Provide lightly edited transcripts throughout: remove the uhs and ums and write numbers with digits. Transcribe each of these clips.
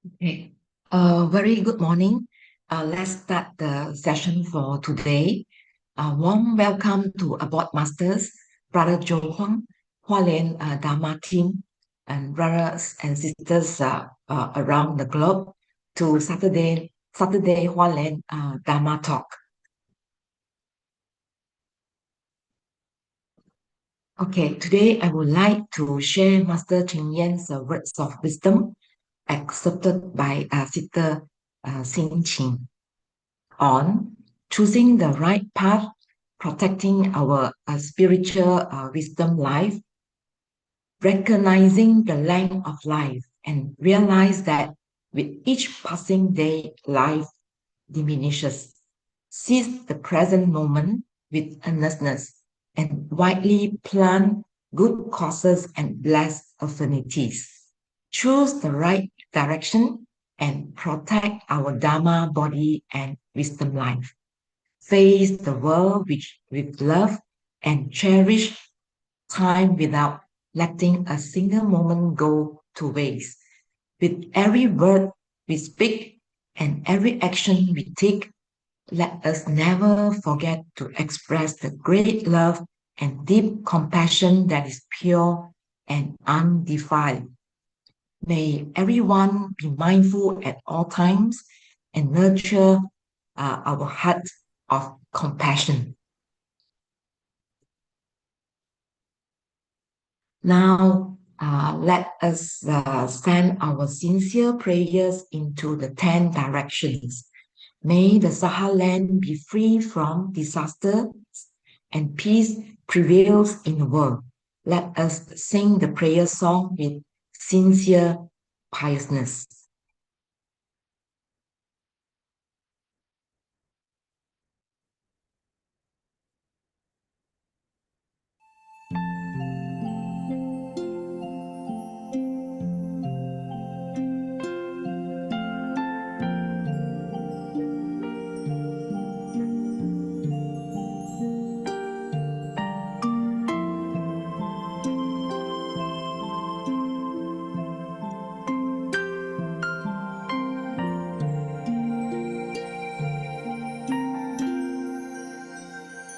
Okay. Very good morning. Let's start the session for today. Warm welcome to Aboard Masters, Brother Joe Huang, Hualien Dharma team, and brothers and sisters around the globe to Saturday Hualien Dharma Talk. Okay, today I would like to share Master Ching Yen's words of wisdom accepted by Sister Xin Qing on choosing the right path, protecting our spiritual wisdom life, recognizing the length of life, and realize that with each passing day, life diminishes. Seize the present moment with earnestness and widely plant good causes and bless affinities. Choose the right direction and protect our Dharma body and wisdom life. Face the world with love and cherish time without letting a single moment go to waste. With every word we speak and every action we take, let us never forget to express the great love and deep compassion that is pure and undefiled. May everyone be mindful at all times and nurture our heart of compassion. Now, let us send our sincere prayers into the 10 directions. May the Saha land be free from disaster and peace prevails in the world. Let us sing the prayer song with sincere piousness.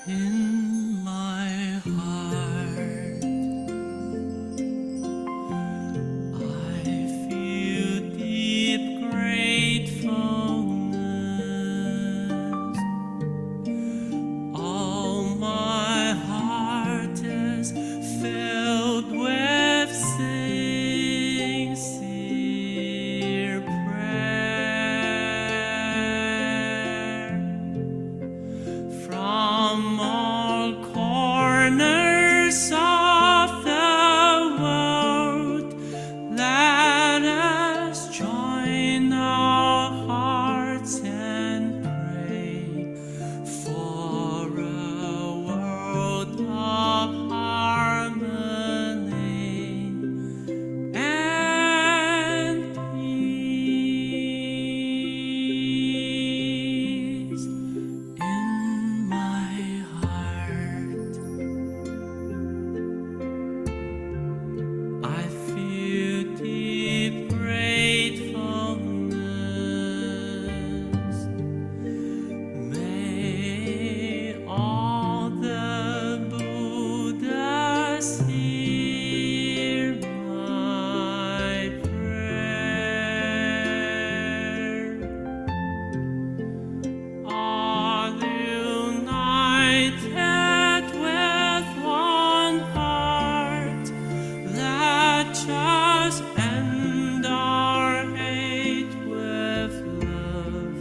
In my heart, I feel deep gratefulness. All my heart is filled with sincere prayer. From all corners of the world, let us join our hearts and pray for a world of harmony and peace. In my heart, I feel deep gratefulness. May all the Buddhas hear my prayer. All united with one heart, let us end our hate with love.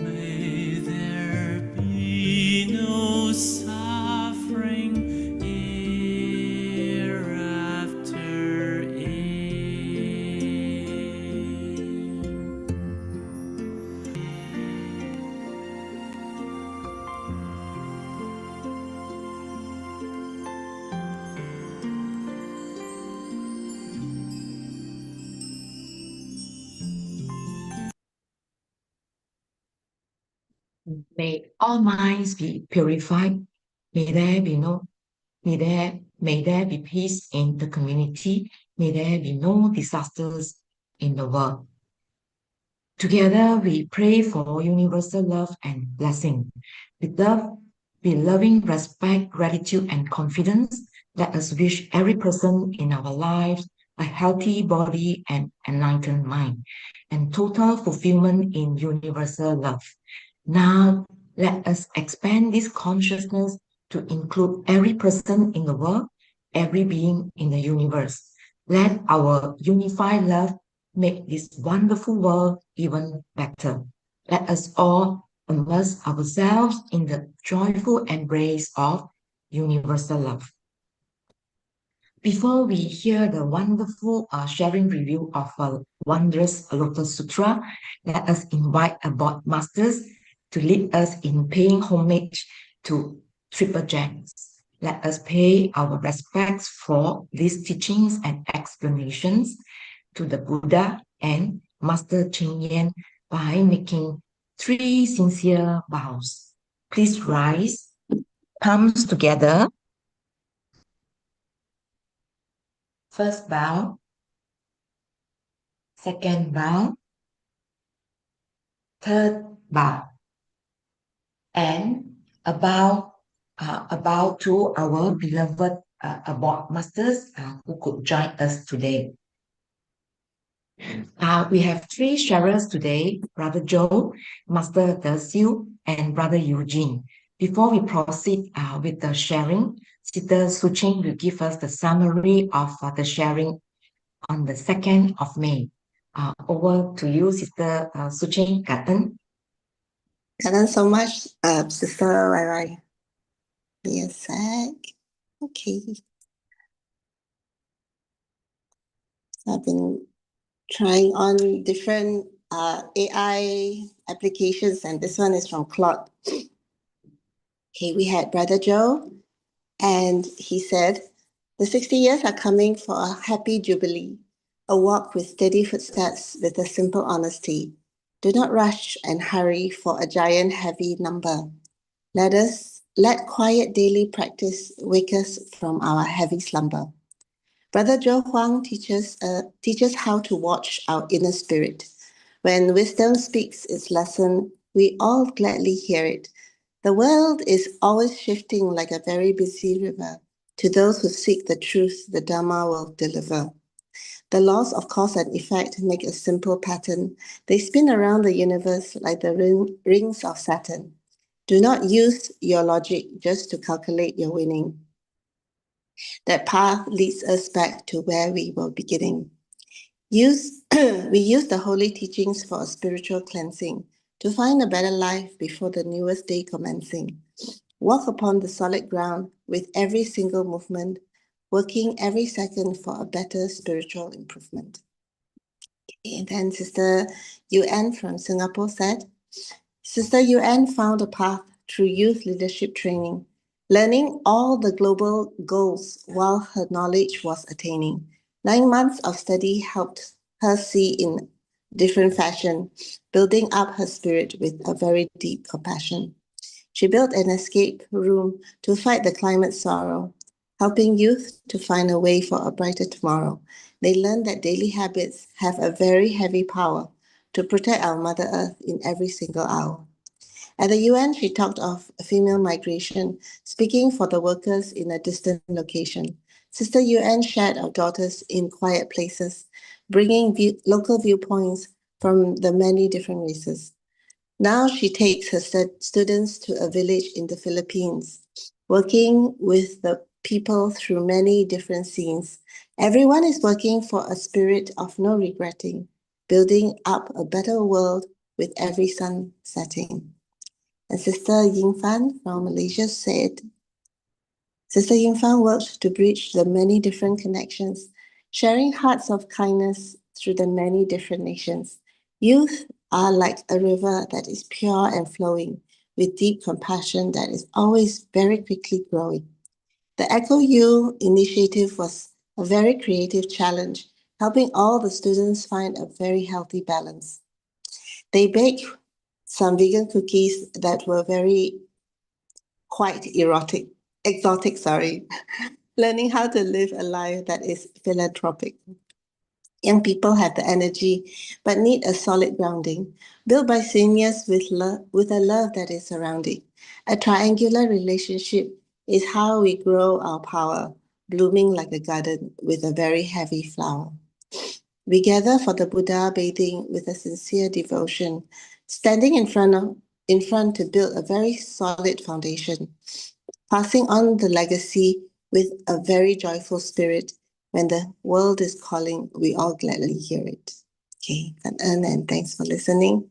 May there be no suffering hereafter. May all minds be purified. May there be no, may there be peace in the community. May there be no disasters in the world. Together, we pray for universal love and blessing. With love, with loving respect, gratitude, and confidence, let us wish every person in our lives a healthy body and enlightened mind, and total fulfillment in universal love. Now, let us expand this consciousness to include every person in the world, every being in the universe. Let our unified love make this wonderful world even better. Let us all immerse ourselves in the joyful embrace of universal love. Before we hear the wonderful sharing review of a wondrous Lotus Sutra, let us invite our board masters to lead us in paying homage to Triple Gems. Let us pay our respects for these teachings and explanations to the Buddha and Master Ching Yen by making 3 sincere bows. Please rise, palms together. First bow, second bow, third bow, and a bow to our beloved board masters who could join us today. We have 3 sharers today, Brother Joe, Master Siu, and Brother Eugene. Before we proceed with the sharing, Sister Suching will give us the summary of the sharing on the 2nd of May. Over to you, Sister Suching. Cảm ơn. Cảm ơn so much, Sister Rai Rai. Be a sec. Okay. I've been trying on different AI applications, and this one is from Claude. Okay, we had Brother Joe, and he said, the 60 years are coming for a happy jubilee, a walk with steady footsteps with a simple honesty. Do not rush and hurry for a giant heavy number. Let quiet daily practice wake us from our heavy slumber. Brother Joe Huang teaches how to watch our inner spirit. When wisdom speaks its lesson, we all gladly hear it. The world is always shifting like a very busy river. To those who seek the truth, the Dharma will deliver. The laws of cause and effect make a simple pattern. They spin around the universe like the rings of Saturn. Do not use your logic just to calculate your winning. That path leads us back to where we were beginning. We use the holy teachings for a spiritual cleansing, to find a better life before the newest day commencing. Walk upon the solid ground with every single movement, working every second for a better spiritual improvement. And then Sister Yuan from Singapore said, Sister Yuan found a path through youth leadership training, learning all the global goals while her knowledge was attaining. 9 months of study helped her see in different fashion, building up her spirit with a very deep compassion. She built an escape room to fight the climate sorrow, helping youth to find a way for a brighter tomorrow. They learned that daily habits have a very heavy power to protect our Mother Earth in every single hour. At the UN, she talked of female migration, speaking for the workers in a distant location. Sister UN shared our daughters in quiet places, bringing local viewpoints from the many different races. Now she takes her students to a village in the Philippines, working with the people through many different scenes. Everyone is working for a spirit of no regretting, building up a better world with every sun setting. And Sister Ying Fan from Malaysia said, Sister Ying Fan worked to bridge the many different connections, sharing hearts of kindness through the many different nations. Youth are like a river that is pure and flowing, with deep compassion that is always very quickly growing. The Echo You initiative was a very creative challenge, helping all the students find a very healthy balance. They baked some vegan cookies that were quite exotic, learning how to live a life that is philanthropic. Young people have the energy, but need a solid grounding, built by seniors with a love that is surrounding. A triangular relationship is how we grow our power, blooming like a garden with a very heavy flower. We gather for the Buddha bathing with a sincere devotion, standing in front to build a very solid foundation, passing on the legacy with a very joyful spirit. When the world is calling, we all gladly hear it. Okay, and thanks for listening.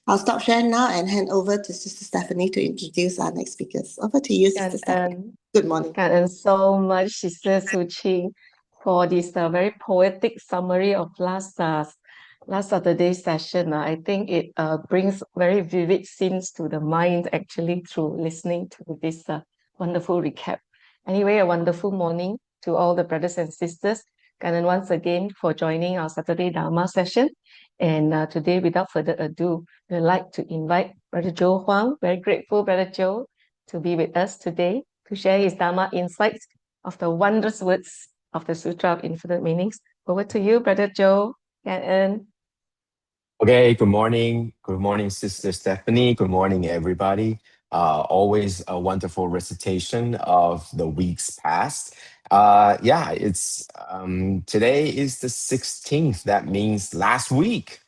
I'll stop sharing now and hand over to Sister Stephanie to introduce our next speakers. Over to you, Sister Stephanie. Good morning. And so much, Sister Suchi, for this very poetic summary of last Saturday's session. I think it brings very vivid scenes to the mind actually through listening to this wonderful recap. Anyway, a wonderful morning to all the brothers and sisters. And once again for joining our Saturday Dharma session. And today, without further ado, we'd like to invite Brother Joe Huang, very grateful Brother Joe, to be with us today to share his Dharma insights of the wondrous words of the Sutra of Infinite Meanings. Over to you, Brother Joe. Okay, good morning. Good morning, Sister Stephanie. Good morning, everybody. Always a wonderful recitation of the weeks past. It's today is the 16th. That means last week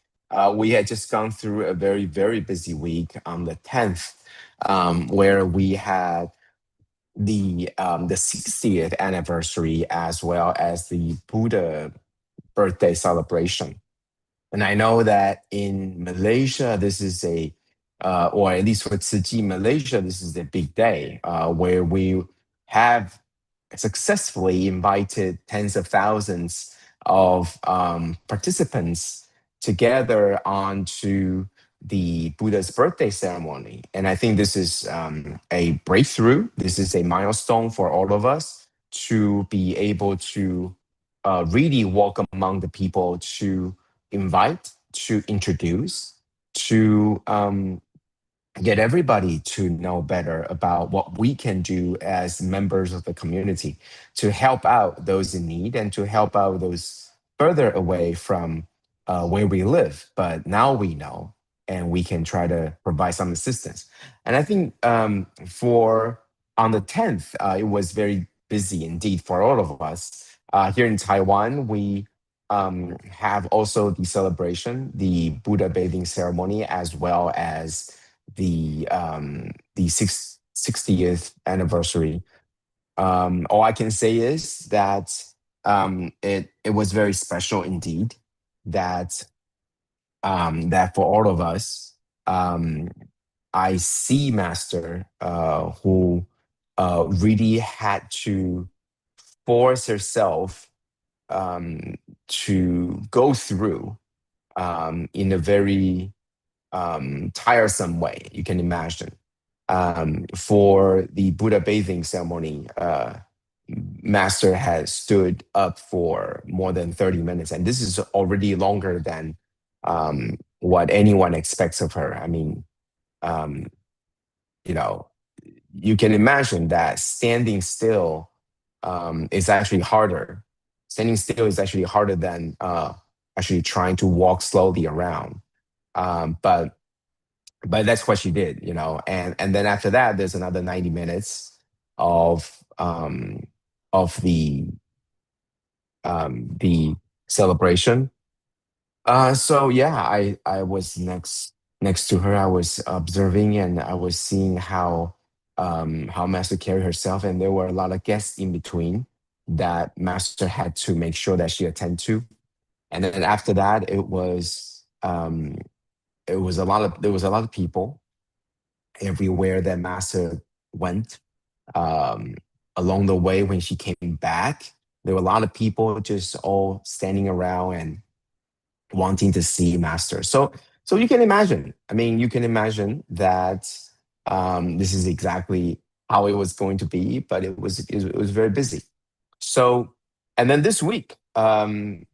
we had just gone through a very, very busy week on the 10th, where we had the 60th anniversary as well as the Buddha birthday celebration. And I know that in Malaysia, this is or at least for Tzu Chi Malaysia, this is a big day where we have successfully invited tens of thousands of participants together onto the Buddha's birthday ceremony. And I think this is a breakthrough. This is a milestone for all of us to be able to really walk among the people, to invite, to introduce, to get everybody to know better about what we can do as members of the community to help out those in need and to help out those further away from where we live. But now we know, and we can try to provide some assistance. And I think for on the 10th, it was very busy indeed for all of us. Here in Taiwan, we have also the celebration, the Buddha bathing ceremony, as well as the 60th anniversary. All I can say is that it was very special indeed. That for all of us, I see Master who really had to force herself to go through in a very tiresome way, you can imagine. For the Buddha bathing ceremony, Master had stood up for more than 30 minutes, and this is already longer than what anyone expects of her. I mean, you can imagine that standing still is actually harder. Standing still is actually harder than actually trying to walk slowly around. But that's what she did, and then after that, there's another 90 minutes of the celebration. So yeah, I was next to her. I was observing, and I was seeing how Master carried herself, and there were a lot of guests in between that Master had to make sure that she attend to. And then after that, there was a lot of people everywhere that Master went. Along the way, when she came back, there were a lot of people just all standing around and wanting to see Master. So you can imagine. I mean, you can imagine that this is exactly how it was going to be, but it was very busy. So, and then this week, after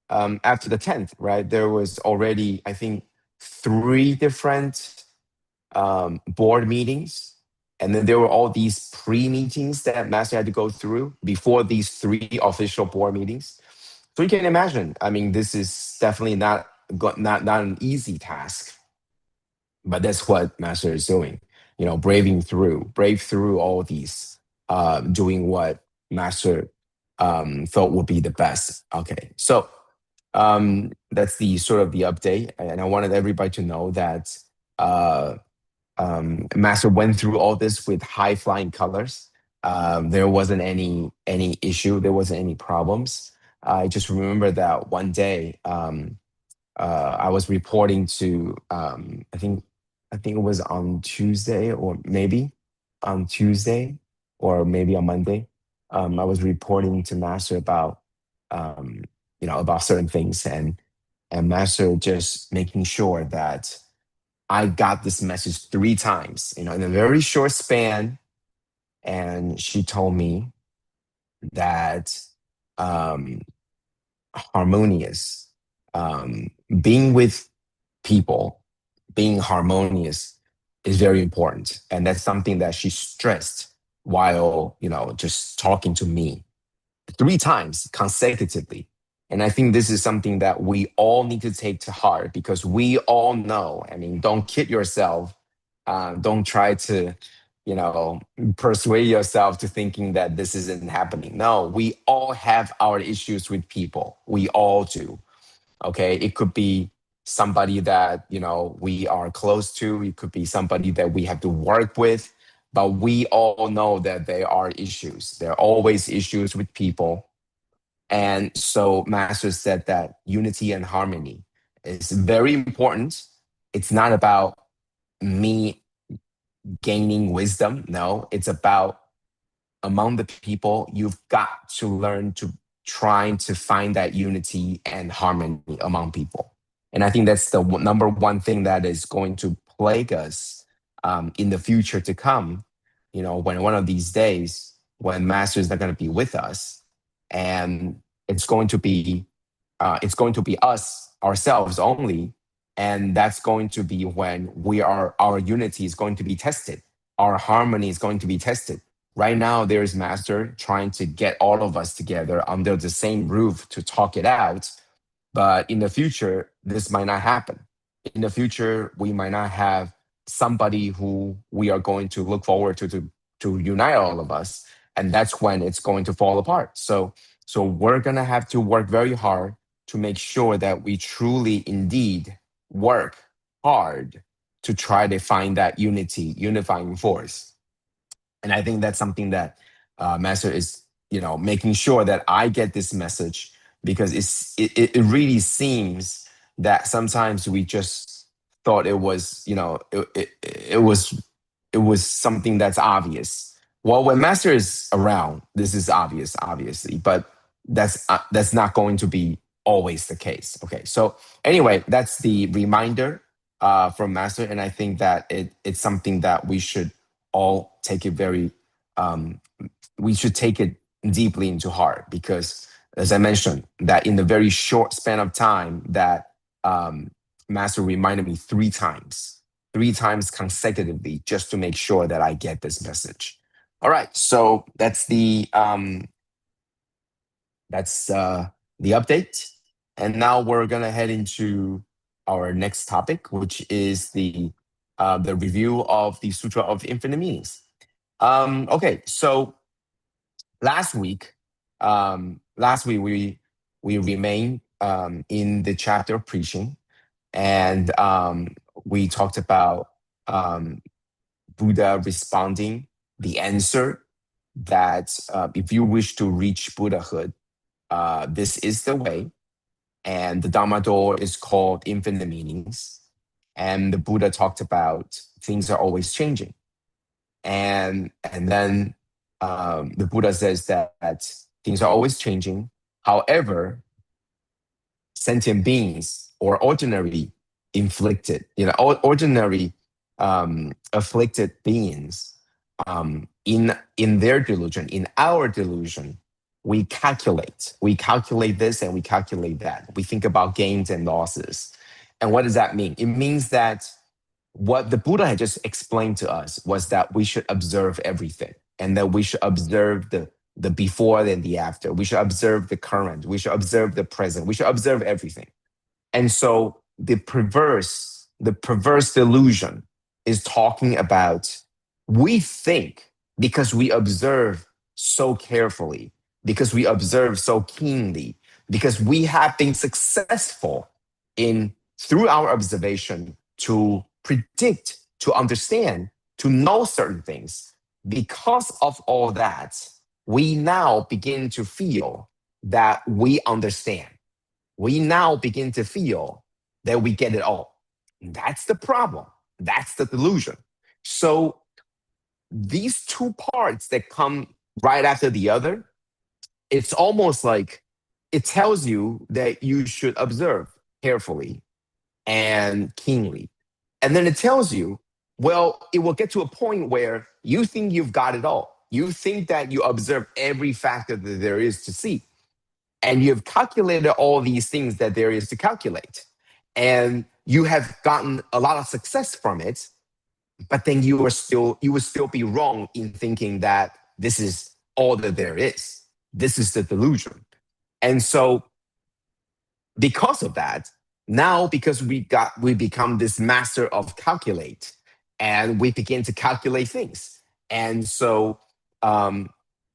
the 10th, right, there was already, I think, 3 different board meetings. And then there were all these pre-meetings that Master had to go through before these 3 official board meetings. So you can imagine, I mean, this is definitely not an easy task, but that's what Master is doing. Brave through all these, doing what Master felt would be the best. Okay, so that's the sort of the update, and I wanted everybody to know that uh, Master went through all this with high flying colors. There wasn't any issue. There wasn't any problems. I just remember that one day. I was reporting to I think it was on Tuesday or maybe on Tuesday or maybe on Monday. I was reporting to Master about about certain things, and Master just making sure that I got this message 3 times, in a very short span. And she told me that um, harmonious, being with people, being harmonious is very important. And that's something that she stressed while, just talking to me 3 times consecutively. And I think this is something that we all need to take to heart, because we all know, I mean, don't kid yourself. Don't try to, persuade yourself to thinking that this isn't happening. No, we all have our issues with people. We all do. Okay. It could be somebody that, we are close to. It could be somebody that we have to work with. But we all know that there are issues. There are always issues with people. And so Master said that unity and harmony is very important. It's not about me gaining wisdom. No, it's about among the people, you've got to learn to trying to find that unity and harmony among people. And I think that's the number one thing that is going to plague us in the future to come. When one of these days, when Master is not going to be with us, and it's going to be us ourselves only, and that's going to be when our unity is going to be tested, our harmony is going to be tested. Right now, there's Master trying to get all of us together under the same roof to talk it out. But in the future, this might not happen. In the future, we might not have somebody who we are going to look forward to unite all of us. And that's when it's going to fall apart. So we're going to have to work very hard to make sure that we truly indeed work hard to try to find that unifying force. And I think that's something that Master is, making sure that I get this message, because it really seems that sometimes we just thought it was, it was something that's obvious. Well, when Master is around, this is obvious, obviously, but that's not going to be always the case. Okay, so anyway, that's the reminder from Master, and I think that it's something that we should all take it we should take it deeply into heart, because as I mentioned, that in the very short span of time that Master reminded me 3 times consecutively, just to make sure that I get this message. All right, so that's the update, and now we're gonna head into our next topic, which is the review of the Sutra of Infinite Meanings. Okay, so last week, we remained in the chapter of preaching, and we talked about Buddha responding the answer that if you wish to reach Buddhahood, this is the way, and the Dharma door is called Infinite Meanings. And the Buddha talked about things are always changing. And then the Buddha says that things are always changing. However, sentient beings or ordinary afflicted beings, in their delusion, in our delusion, we calculate this and we calculate that. We think about gains and losses. And what does that mean? It means that what the Buddha had just explained to us was that we should observe everything, and that we should observe the the before and the after. We should observe the current. We should observe the present. We should observe everything. And so the perverse delusion is talking about, we think because we observe so carefully, because we observe so keenly, because we have been successful in through our observation to predict, to understand, to know certain things. Because of all that, we now begin to feel that we understand. We now begin to feel that we get it all. That's the problem. That's the delusion. So these two parts that come right after the other, it's almost like it tells you that you should observe carefully and keenly. And then it tells you, well, it will get to a point where you think you've got it all. You think that you observe every factor that there is to see. And you've calculated all these things that there is to calculate. And you have gotten a lot of success from it, but then you would still be wrong in thinking that this is all that there is. This is the delusion. And so because of that, now because we become this master of calculate, and we begin to calculate things. And so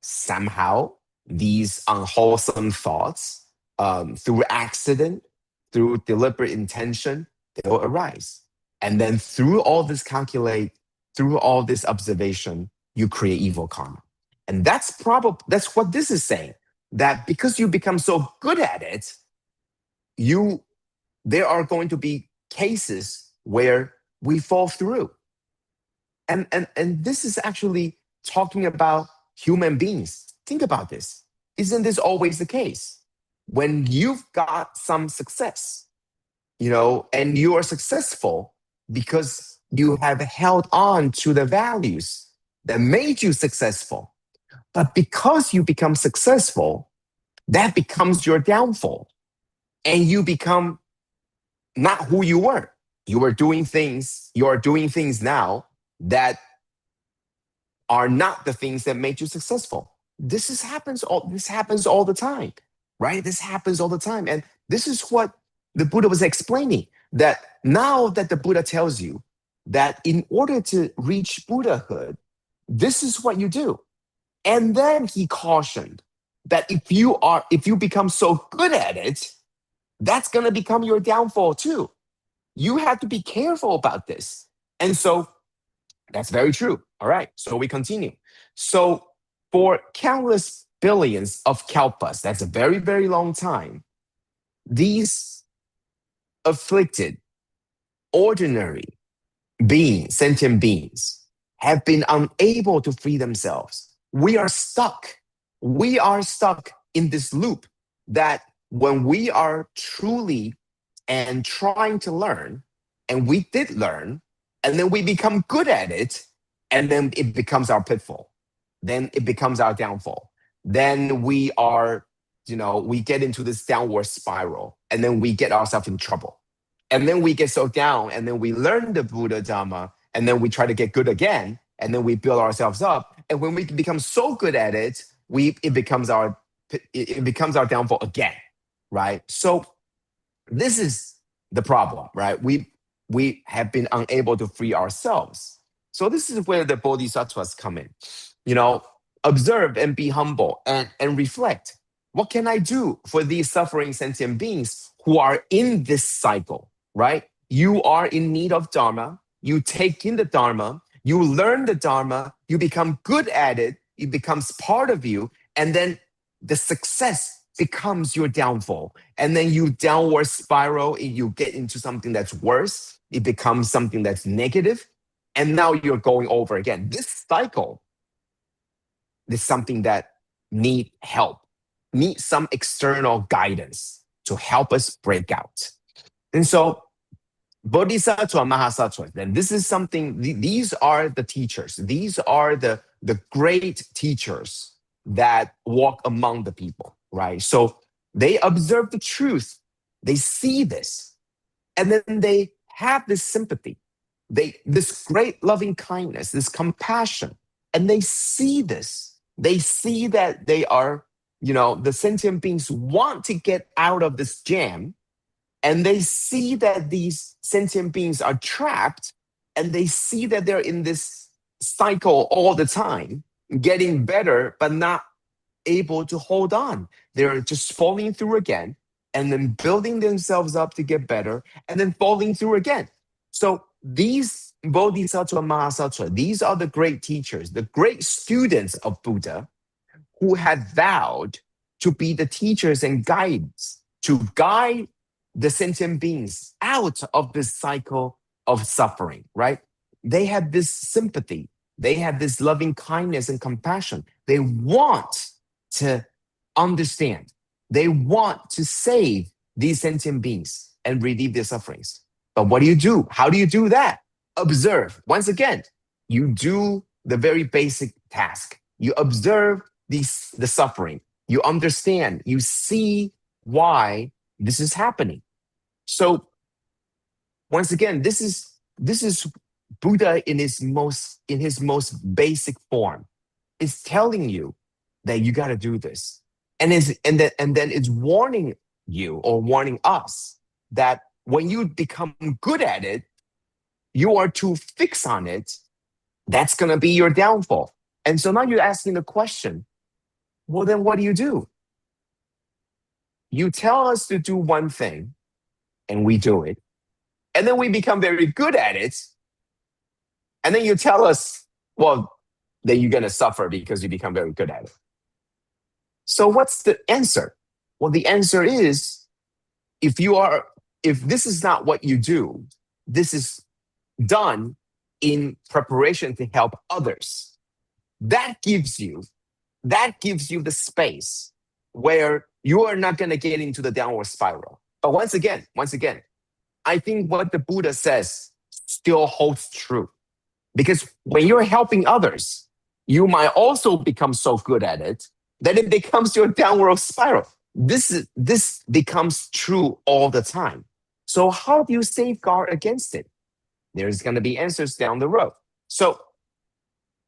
somehow these unwholesome thoughts, through accident, through deliberate intention, they'll arise. And then through all this calculate, through all this observation, you create evil karma. And that's what this is saying, that because you become so good at it, there are going to be cases where we fall through. And this is actually talking about human beings. Think about this. Isn't this always the case? When you've got some success, and you are successful because you have held on to the values that made you successful. But because you become successful, that becomes your downfall. And you become not who you were. You are doing things now that are not the things that made you successful. This happens all the time, right? This happens all the time. And this is what the Buddha was explaining, that now that the Buddha tells you that in order to reach Buddhahood, this is what you do. And then he cautioned that if you become so good at it, that's going to become your downfall too. You have to be careful about this. And so that's very true. All right, so we continue. So for countless billions of kalpas, that's a very, very long time, these afflicted, ordinary beings, sentient beings, have been unable to free themselves. We are stuck. We are stuck in this loop that when we are truly and trying to learn, and we did learn, and then we become good at it, and then it becomes our pitfall. Then it becomes our downfall. Then we get into this downward spiral, and then we get ourselves in trouble. And then we get so down, and then we learn the Buddha Dharma, and then we try to get good again, and then we build ourselves up. And when we become so good at it, it becomes our downfall again, right? So this is the problem, right? We have been unable to free ourselves. So this is where the bodhisattvas come in. Observe and be humble and reflect. What can I do for these suffering sentient beings who are in this cycle, right? You are in need of Dharma. You take in the Dharma. You learn the Dharma. You become good at it. It becomes part of you. And then the success becomes your downfall. And then you downward spiral and you get into something that's worse. It becomes something that's negative. And now you're going over again. This cycle is something that need help, need some external guidance to help us break out. And so Bodhisattva, Mahasattva, then this is something, these are the teachers. These are the great teachers that walk among the people, right? So they observe the truth. They see this. And then they have this sympathy, this great loving kindness, this compassion, and they see this. They see that they are, the sentient beings want to get out of this jam, and they see that these sentient beings are trapped, and they see that they're in this cycle all the time, getting better, but not able to hold on. They're just falling through again, and then building themselves up to get better, and then falling through again. So these Bodhisattva Mahasattva, these are the great teachers, the great students of Buddha, who had vowed to be the teachers and guides, to guide the sentient beings out of this cycle of suffering, right? They had this sympathy. They had this loving kindness and compassion. They want to understand. They want to save these sentient beings and relieve their sufferings. But what do you do? How do you do that? Observe. Once again, you do the very basic task. You observe the suffering. You understand. You see why this is happening. So once again, this is Buddha in his most basic form. Is telling you that you got to do this, and then it's warning you or warning us that when you become good at it, you are too fixed on it. That's going to be your downfall. And so now you're asking the question, well, then what do? You tell us to do one thing, and we do it. And then we become very good at it. And then you tell us, well, then you're going to suffer because you become very good at it. So what's the answer? Well, the answer is, if this is not what you do, this is done in preparation to help others. That gives you the space where you are not going to get into the downward spiral. But once again, I think what the Buddha says still holds true. Because when you're helping others, you might also become so good at it that it becomes your downward spiral. This becomes true all the time. So how do you safeguard against it? There's going to be answers down the road. So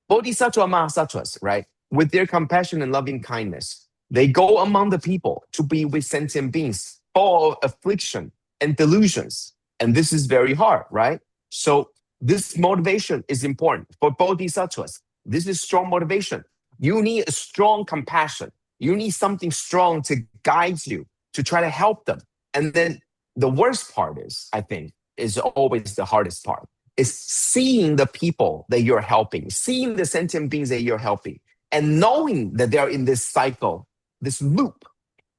Bodhisattva Mahasattvas, right, with their compassion and loving kindness, they go among the people to be with sentient beings full of affliction and delusions. And this is very hard, right? So this motivation is important for Bodhisattvas. This is strong motivation. You need a strong compassion. You need something strong to guide you, to try to help them. And then the worst part is, I think, is always the hardest part, is seeing the people that you're helping, seeing the sentient beings that you're helping, and knowing that they're in this cycle, this loop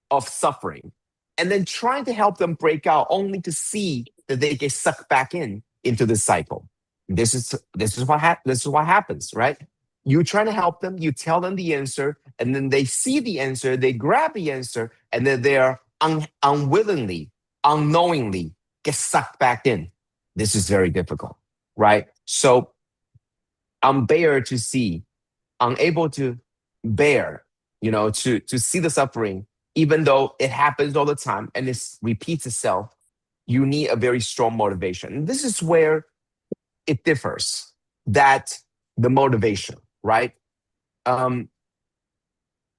of suffering, and then trying to help them break out only to see that they get sucked back into this cycle. This is what happens, right? You try to help them, you tell them the answer, and then they see the answer, they grab the answer, and then they are unwillingly, unknowingly get sucked back in. This is very difficult, right? So unable to bear, to see the suffering, even though it happens all the time and it repeats itself, you need a very strong motivation. And this is where it differs, that the motivation, right?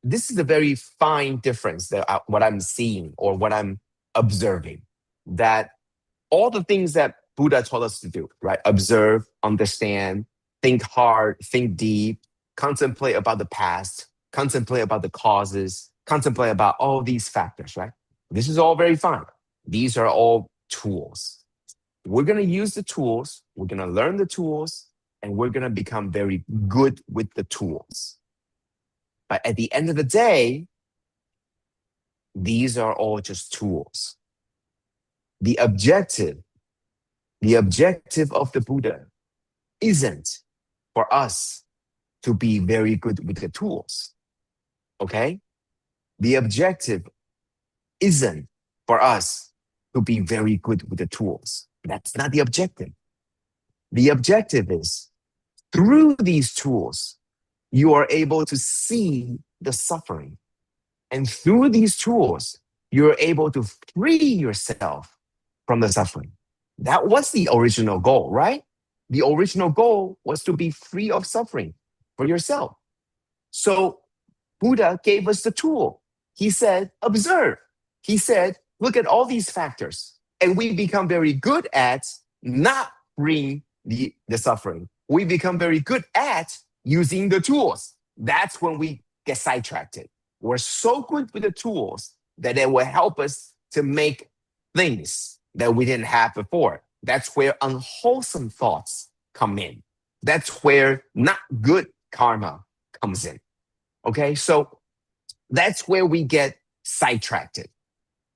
This is a very fine difference that what I'm seeing or what I'm observing, that all the things that Buddha told us to do, right? Observe, understand, think hard, think deep, contemplate about the past, contemplate about the causes, contemplate about all these factors, right? This is all very fine. These are all tools. We're going to use the tools, we're going to learn the tools, and we're going to become very good with the tools. But at the end of the day, these are all just tools. The objective of the Buddha isn't for us to be very good with the tools, okay? The objective isn't for us to be very good with the tools. That's not the objective. The objective is, through these tools, you are able to see the suffering. And through these tools, you're able to free yourself from the suffering. That was the original goal, right? The original goal was to be free of suffering for yourself. So Buddha gave us the tool. He said, observe. He said, look at all these factors. And we become very good at not bring the suffering. We become very good at using the tools. That's when we get sidetracked. We're so good with the tools that it will help us to make things that we didn't have before. That's where unwholesome thoughts come in. That's where not good karma comes in. Okay, so that's where we get sidetracked.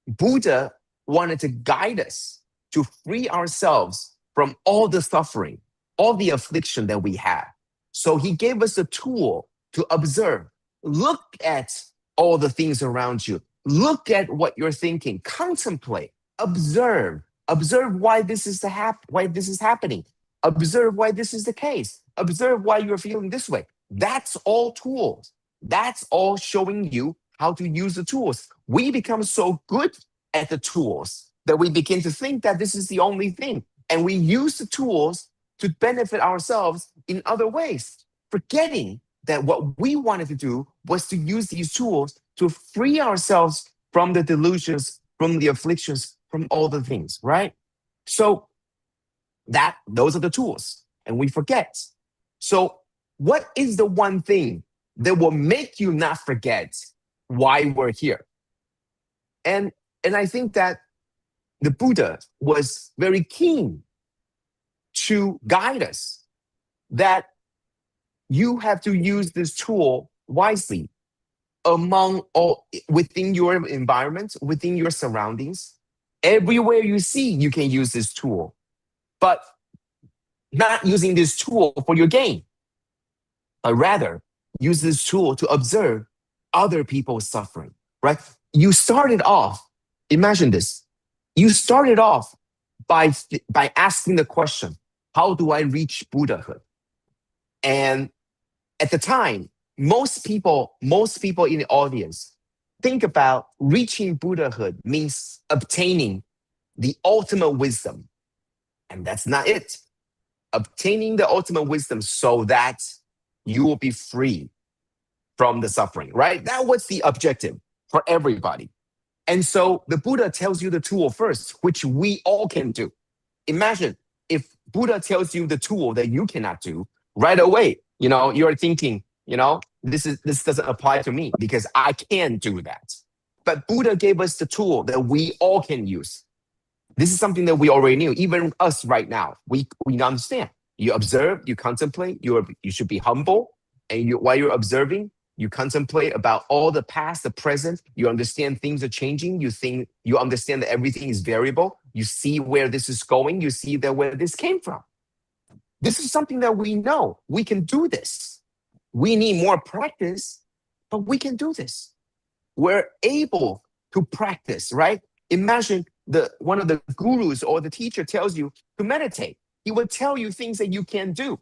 Buddha wanted to guide us to free ourselves from all the suffering, all the affliction that we have. So he gave us a tool to observe. Look at all the things around you. Look at what you're thinking. Contemplate. Observe. Observe why this is happening. Observe why this is the case. Observe why you're feeling this way. That's all tools. That's all showing you how to use the tools. We become so good at the tools that we begin to think that this is the only thing. And we use the tools to benefit ourselves in other ways, forgetting that what we wanted to do was to use these tools to free ourselves from the delusions, from the afflictions, from all the things, right? So those are the tools, and we forget. So what is the one thing that will make you not forget why we're here? And I think that the Buddha was very keen to guide us that you have to use this tool wisely within your environment, within your surroundings. Everywhere you see, you can use this tool, but not using this tool for your gain, but rather use this tool to observe other people's suffering, right? You started off, imagine this, you started off by asking the question, how do I reach Buddhahood? And at the time, most people in the audience think about reaching Buddhahood means obtaining the ultimate wisdom. And that's not it. Obtaining the ultimate wisdom so that you will be free from the suffering, right? That was the objective for everybody. And so the Buddha tells you the tool first, which we all can do. Imagine if Buddha tells you the tool that you cannot do right away, you're thinking, this doesn't apply to me because I can't do that. But Buddha gave us the tool that we all can use. This is something that we already knew, even us right now. We understand. You observe, you contemplate, you should be humble. And while you're observing, you contemplate about all the past, the present. You understand things are changing. You understand that everything is variable. You see where this is going. You see that where this came from. This is something that we know. We can do this. We need more practice, but we can do this. We're able to practice, right? Imagine one of the gurus or the teacher tells you to meditate. He will tell you things that you can do,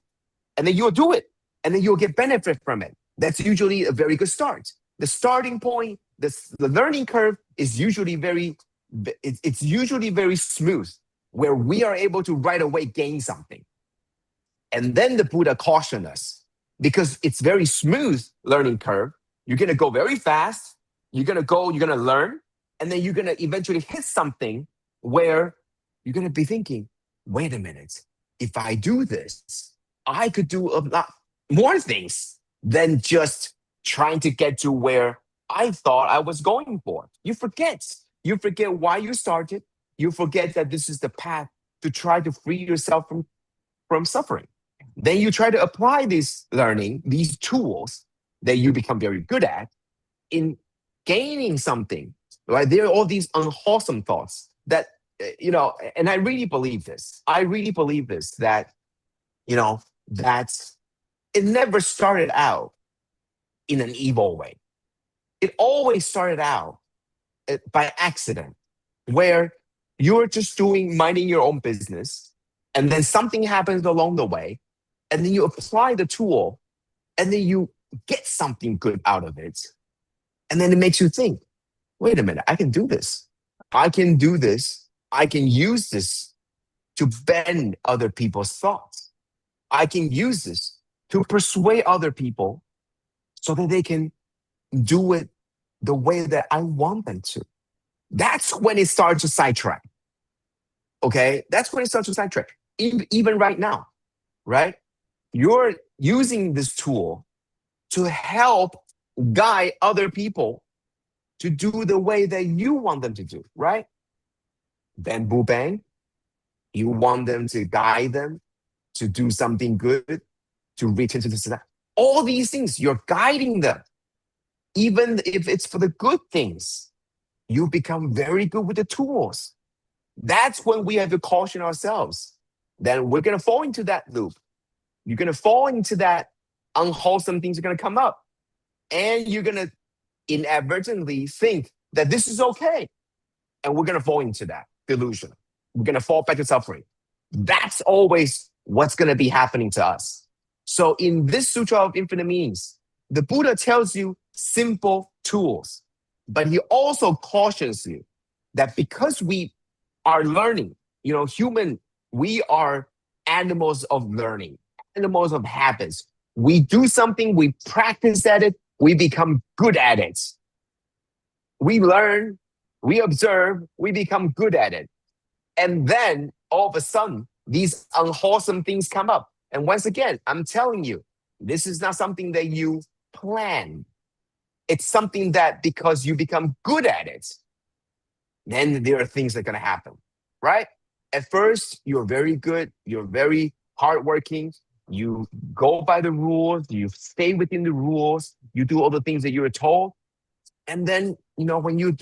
and then you'll do it, and then you'll get benefit from it. That's usually a very good start. The starting point, the learning curve is usually it's usually very smooth, where we are able to right away gain something. And then the Buddha cautioned us, because it's very smooth learning curve. You're going to go very fast. You're going to learn, and then you're going to eventually hit something where you're going to be thinking, wait a minute, if I do this, I could do a lot more things than just trying to get to where I thought I was going for. You forget why you started. You forget that this is the path to try to free yourself from suffering. Then you try to apply this learning, these tools that you become very good at in gaining something, right? There are all these unwholesome thoughts that, and I really believe this. That, that it never started out in an evil way. It always started out by accident, where you're just minding your own business, and then something happens along the way, and then you apply the tool, and then you get something good out of it. And then it makes you think, wait a minute, I can do this. I can do this. I can use this to bend other people's thoughts. I can use this to persuade other people so that they can do it the way that I want them to. That's when it starts to sidetrack. Okay? That's when it starts to sidetrack. Even right now, right? You're using this tool to help guide other people to do the way that you want them to do, right? Bamboo bang, you want them to guide them to do something good, to return to the society. All these things, you're guiding them. Even if it's for the good things, you become very good with the tools. That's when we have to caution ourselves. Then we're going to fall into that loop. You're going to fall into that unwholesome things are going to come up. And you're going to inadvertently think that this is okay. And we're going to fall into that delusion. We're going to fall back to suffering. That's always what's going to be happening to us. So in this Sutra of Infinite Meanings, the Buddha tells you simple tools, but he also cautions you that because we are learning, we are animals of learning, animals of habits. We do something, we practice at it, we become good at it. We learn, we observe, we become good at it. And then all of a sudden, these unwholesome things come up. And once again, I'm telling you, this is not something that you plan. It's something that because you become good at it, then there are things that are going to happen, right? At first, you're very good. You're very hardworking. You go by the rules. You stay within the rules. You do all the things that you're told. And then, when you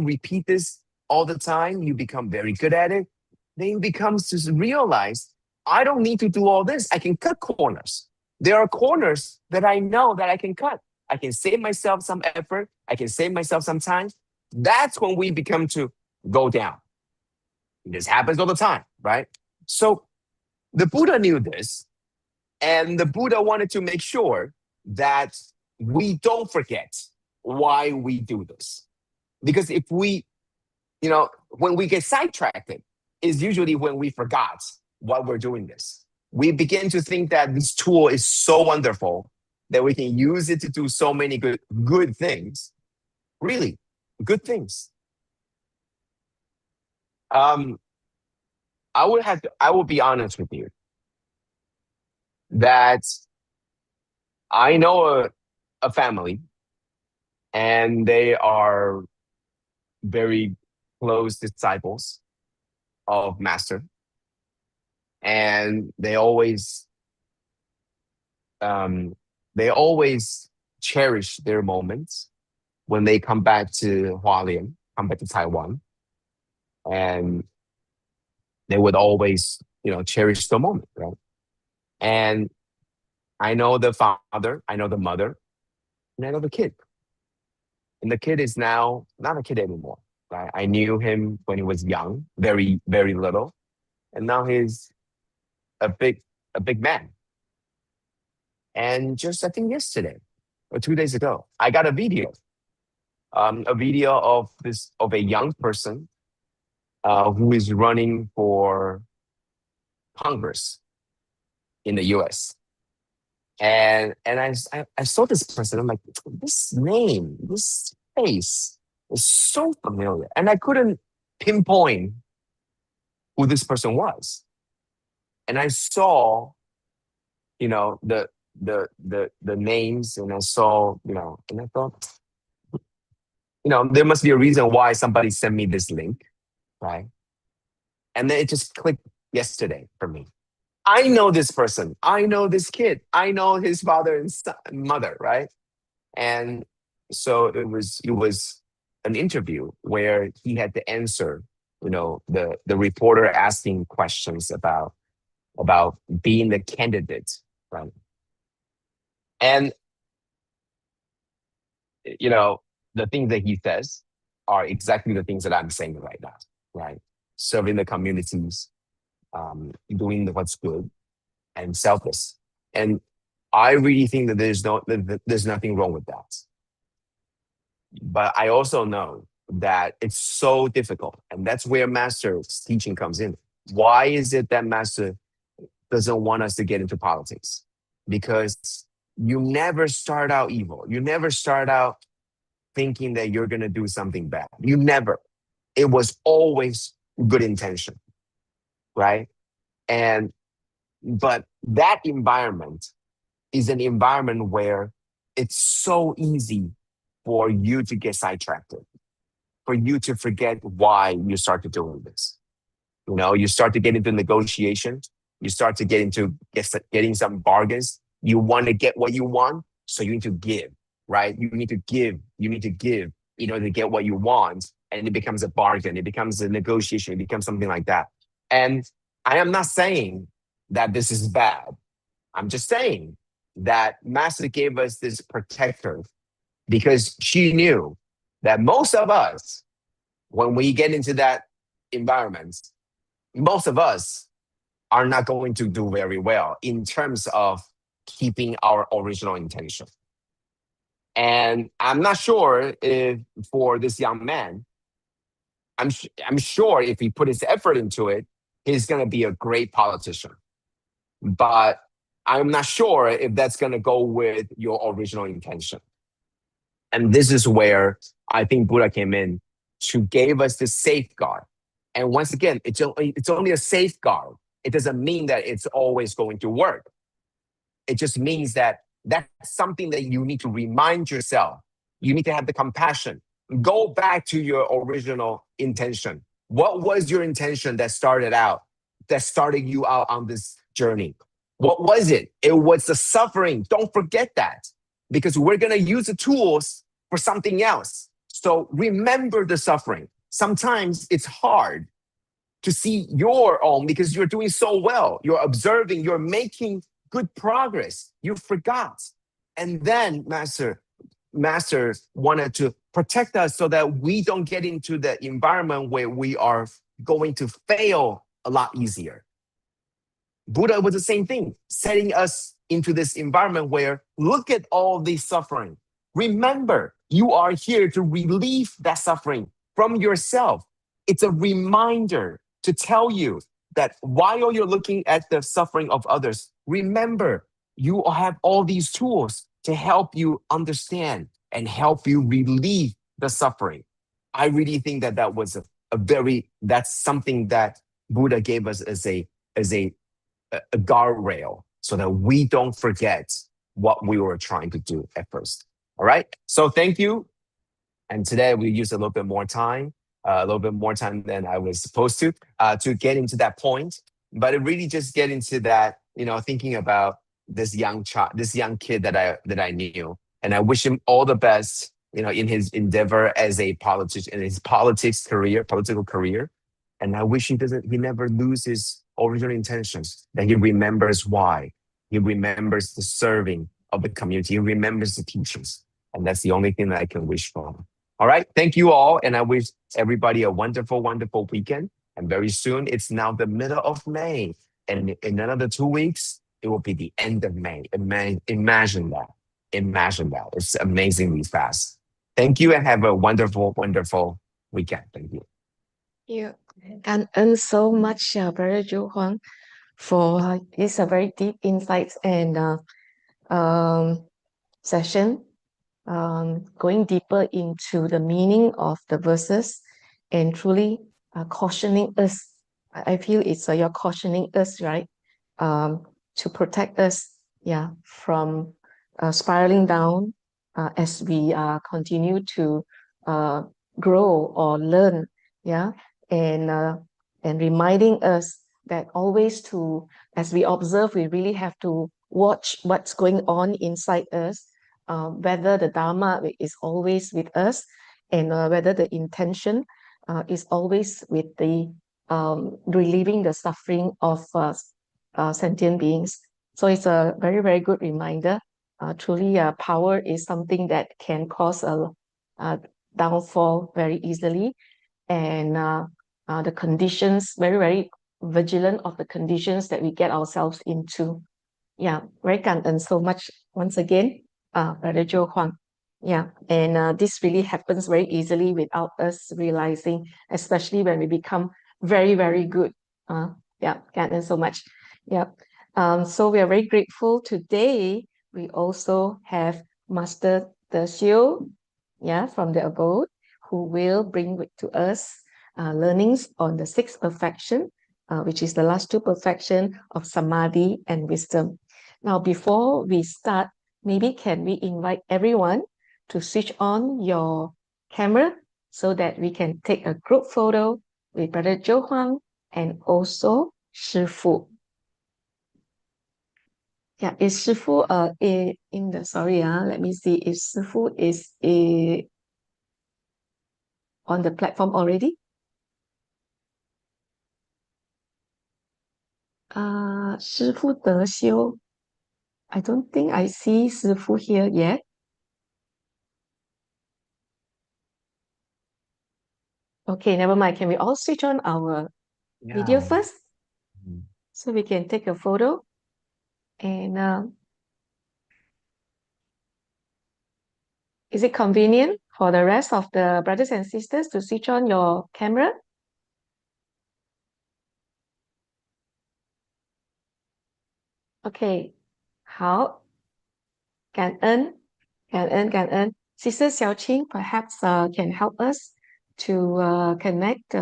repeat this all the time, you become very good at it. Then you become to realize, I don't need to do all this. I can cut corners. There are corners that I know that I can cut. I can save myself some effort. I can save myself some time. That's when we become to go down. This happens all the time, right? So the Buddha knew this, and the Buddha wanted to make sure that we don't forget why we do this. Because if we, when we get sidetracked, is usually when we forgot why we're doing this. We begin to think that this tool is so wonderful that we can use it to do so many good things. Really, good things. I will be honest with you that I know a family, and they are very close disciples of Master, and they always cherish their moments when they come back to Hualien, come back to Taiwan, and they would always, cherish the moment, right? And I know the father, I know the mother, and I know the kid. And the kid is now not a kid anymore, right? I knew him when he was young, very, very little. And now he's a big man. And just, I think yesterday or 2 days ago, I got a video of a young person who is running for Congress in the US. And I saw this person. I'm like, this name, this face is so familiar. And I couldn't pinpoint who this person was. And I saw, the names, and I saw, and I thought, there must be a reason why somebody sent me this link, right? And then it just clicked yesterday for me. I know this person. I know this kid. I know his father and mother, right? And so it was an interview where he had to answer, the reporter asking questions about being the candidate, right? And the things that he says are exactly the things that I'm saying right now, right? Serving the communities, doing what's good, and selfless. And I really think that there's nothing wrong with that. But I also know that it's so difficult, and that's where Master's teaching comes in. Why is it that Master doesn't want us to get into politics? Because you never start out evil. You never start out thinking that you're going to do something bad. You never. It was always good intention, right? But that environment is an environment where it's so easy for you to get sidetracked, for you to forget why you started doing this. You know, you start to get into negotiations. You start to get into getting some bargains. You want to get what you want, so you need to give, right? You need to give. You need to give in order to get what you want, and it becomes a bargain. It becomes a negotiation. It becomes something like that. And I am not saying that this is bad. I'm just saying that Master gave us this protector because she knew that most of us, when we get into that environment, most of us are not going to do very well in terms of keeping our original intention. And I'm not sure if for this young man, I'm sure if he put his effort into it, he's going to be a great politician. But I'm not sure if that's going to go with your original intention. And this is where I think Buddha came in to give us this safeguard. And once again, it's only a safeguard. It doesn't mean that it's always going to work. It just means that that's something that you need to remind yourself. You need to have the compassion. Go back to your original intention. What was your intention that started you out on this journey? What was it? It was the suffering. Don't forget that, because we're going to use the tools for something else. So remember the suffering. Sometimes it's hard to see your own because you're doing so well. You're observing, you're making good progress. You forgot. And then Master wanted to protect us so that we don't get into the environment where we are going to fail a lot easier. Buddha was the same thing, setting us into this environment where look at all the suffering. Remember, you are here to relieve that suffering from yourself. It's a reminder to tell you that while you're looking at the suffering of others, remember, you have all these tools to help you understand and help you relieve the suffering. I really think that that was that's something that Buddha gave us as a guardrail so that we don't forget what we were trying to do at first. All right. So thank you. And today we used a little bit more time than I was supposed to get into that point. But it really just get into that, thinking about this young kid that I knew. And I wish him all the best, in his endeavor as a politician, in his political career. And I wish he never lose his original intentions, that he remembers why. He remembers the serving of the community. He remembers the teachings. And that's the only thing that I can wish for him. All right. Thank you all. And I wish everybody a wonderful, wonderful weekend. And very soon, it's now the middle of May. And in another 2 weeks, it will be the end of May. Imagine that. It's amazingly fast. Thank you and have a wonderful, wonderful weekend. Thank you. You can earn so much, Brother Huang, for this very deep insights and session. Going deeper into the meaning of the verses and truly cautioning us. I feel it's you're cautioning us, right? To protect us, from spiraling down as we continue to grow or learn, and reminding us that always as we observe, we really have to watch what's going on inside us. Whether the Dharma is always with us and whether the intention is always with the relieving the suffering of sentient beings. So it's a very, very good reminder. Truly, power is something that can cause a downfall very easily. And the conditions, very, very vigilant of the conditions that we get ourselves into. Very kind and so much once again. Brother Huang. And this really happens very easily without us realizing, especially when we become very, very good. Thank you so much. So we are very grateful today we also have Master De Xiu, from the abode, who will bring to us learnings on the sixth perfection, which is the last two perfection of Samadhi and wisdom. Now, before we start, maybe can we invite everyone to switch on your camera so that we can take a group photo with Brother Joe Huang and also Shifu. Yeah, is Shifu in the, sorry, let me see if Shifu is on the platform already. Shifu De Xiu. I don't think I see Shifu here yet. Okay, never mind. Can we all switch on our video Yeah. first so we can take a photo? And is it convenient for the rest of the brothers and sisters to switch on your camera? Okay, 好，感恩，感恩，感恩。Sister Xiaoqing perhaps can help us to connect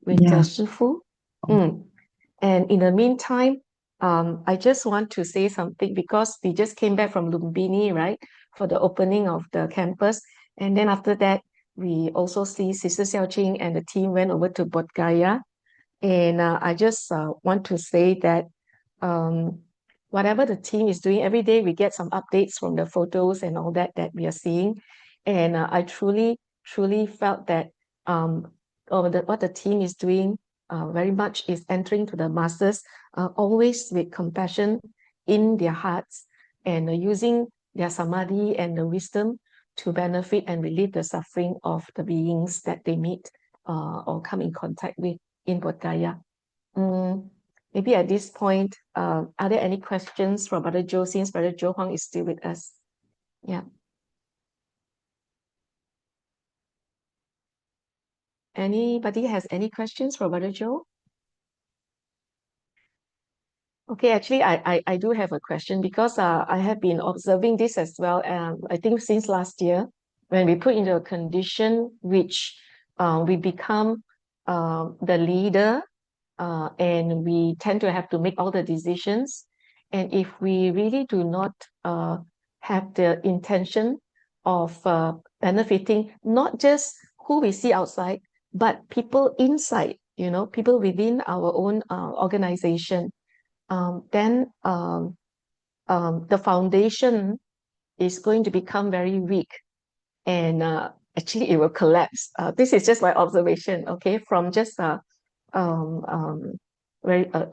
with Yeah. Shifu. And in the meantime, I just want to say something because we just came back from Lumbini, right, for the opening of the campus. And then after that, we also see Sister Xiaoqing and the team went over to Bodh Gaya. And I just want to say that whatever the team is doing, every day we get some updates from the photos and all that we are seeing. And I truly, truly felt that what the team is doing very much is entering to the masses, always with compassion in their hearts and using their samadhi and the wisdom to benefit and relieve the suffering of the beings that they meet or come in contact with in Bodh Gaya. Maybe at this point, are there any questions from Brother Joe, since Brother Joe Huang is still with us? Yeah. Anybody has any questions for Brother Joe? Okay, actually, I do have a question because I have been observing this as well. I think since last year, when we put into a condition which we become the leader and we tend to have to make all the decisions. And if we really do not have the intention of benefiting not just who we see outside, but people inside, people within our own organization, then the foundation is going to become very weak and actually it will collapse. This is just my observation, okay, from just a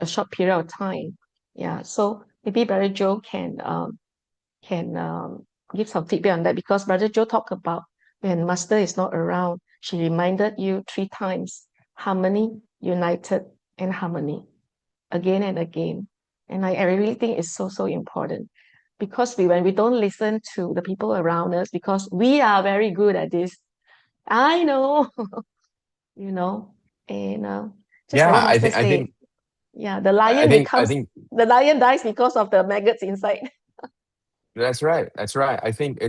short period of time. Yeah, so maybe Brother Joe can give some feedback on that, because Brother Joe talked about when Master is not around, she reminded you 3 times: harmony, united, and harmony, again and again. And I really think it's so important, because when we don't listen to the people around us, because we are very good at this, I know, and just like what Master said, yeah, the lion the lion dies because of the maggots inside. That's right. That's right. I think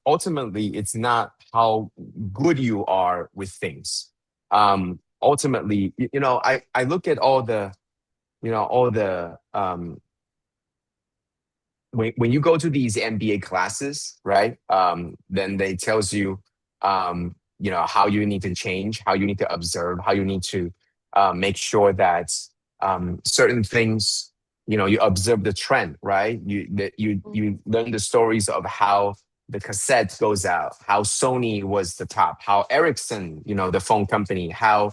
ultimately, it's not how good you are with things. Ultimately, I look at all the when you go to these MBA classes, right? Then they tells you, how you need to change, how you need to observe, how you need to make sure that certain things, you observe the trend, right? You learn the stories of how the cassette goes out, how Sony was the top, how Ericsson, the phone company, how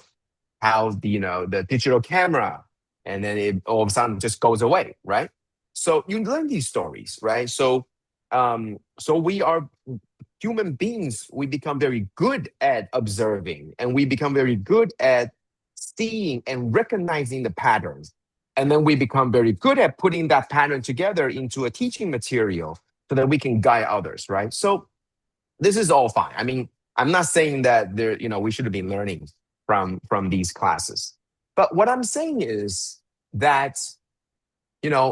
the digital camera, and then it all of a sudden just goes away, right? So you learn these stories, right? So we are human beings. We become very good at observing, and we become very good at seeing and recognizing the patterns. And then we become very good at putting that pattern together into a teaching material so that we can guide others, right? So this is all fine. I mean, I'm not saying that we should be learning from these classes. But what I'm saying is that,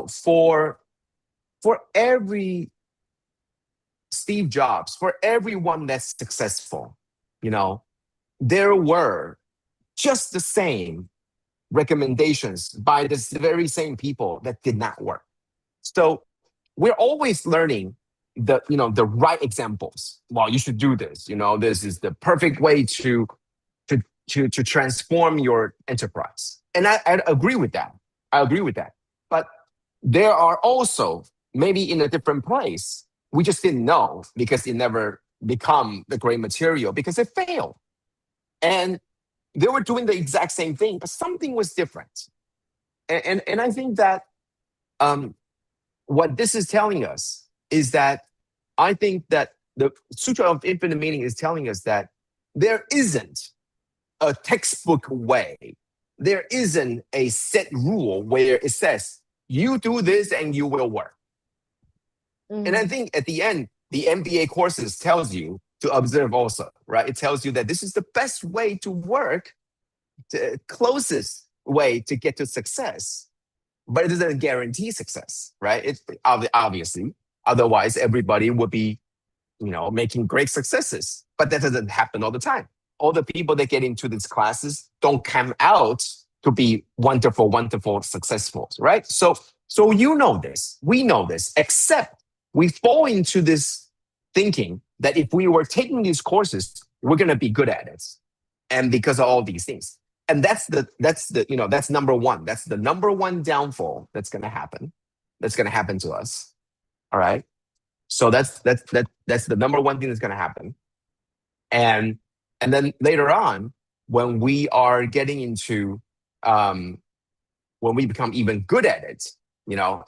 for for every Steve Jobs, for everyone that's successful, there were just the same recommendations by the very same people that did not work. So we're always learning the right examples. Well, you should do this. This is the perfect way to transform your enterprise. And I agree with that. But there are also, maybe in a different place, we just didn't know because it never become the great material because it failed. And they were doing the exact same thing, but something was different. And I think that what this is telling us is that I think that the Sutra of Infinite Meaning is telling us that there isn't a textbook way. There isn't a set rule where it says, you do this and you will work. And I think at the end, the MBA courses tells you to observe also, right? It tells you that this is the best way to work, the closest way to get to success. But it doesn't guarantee success, right? It's obviously, otherwise everybody would be, making great successes. But that doesn't happen all the time. All the people that get into these classes don't come out to be wonderful, wonderful, successful, right? So this, we know this, except we fall into this thinking that if we were taking these courses, we're going to be good at it. And because of all these things. And that's number one. That's the number one downfall that's going to happen. That's going to happen to us. All right. So that's the number one thing that's going to happen. And then later on, when we are getting into, when we become even good at it,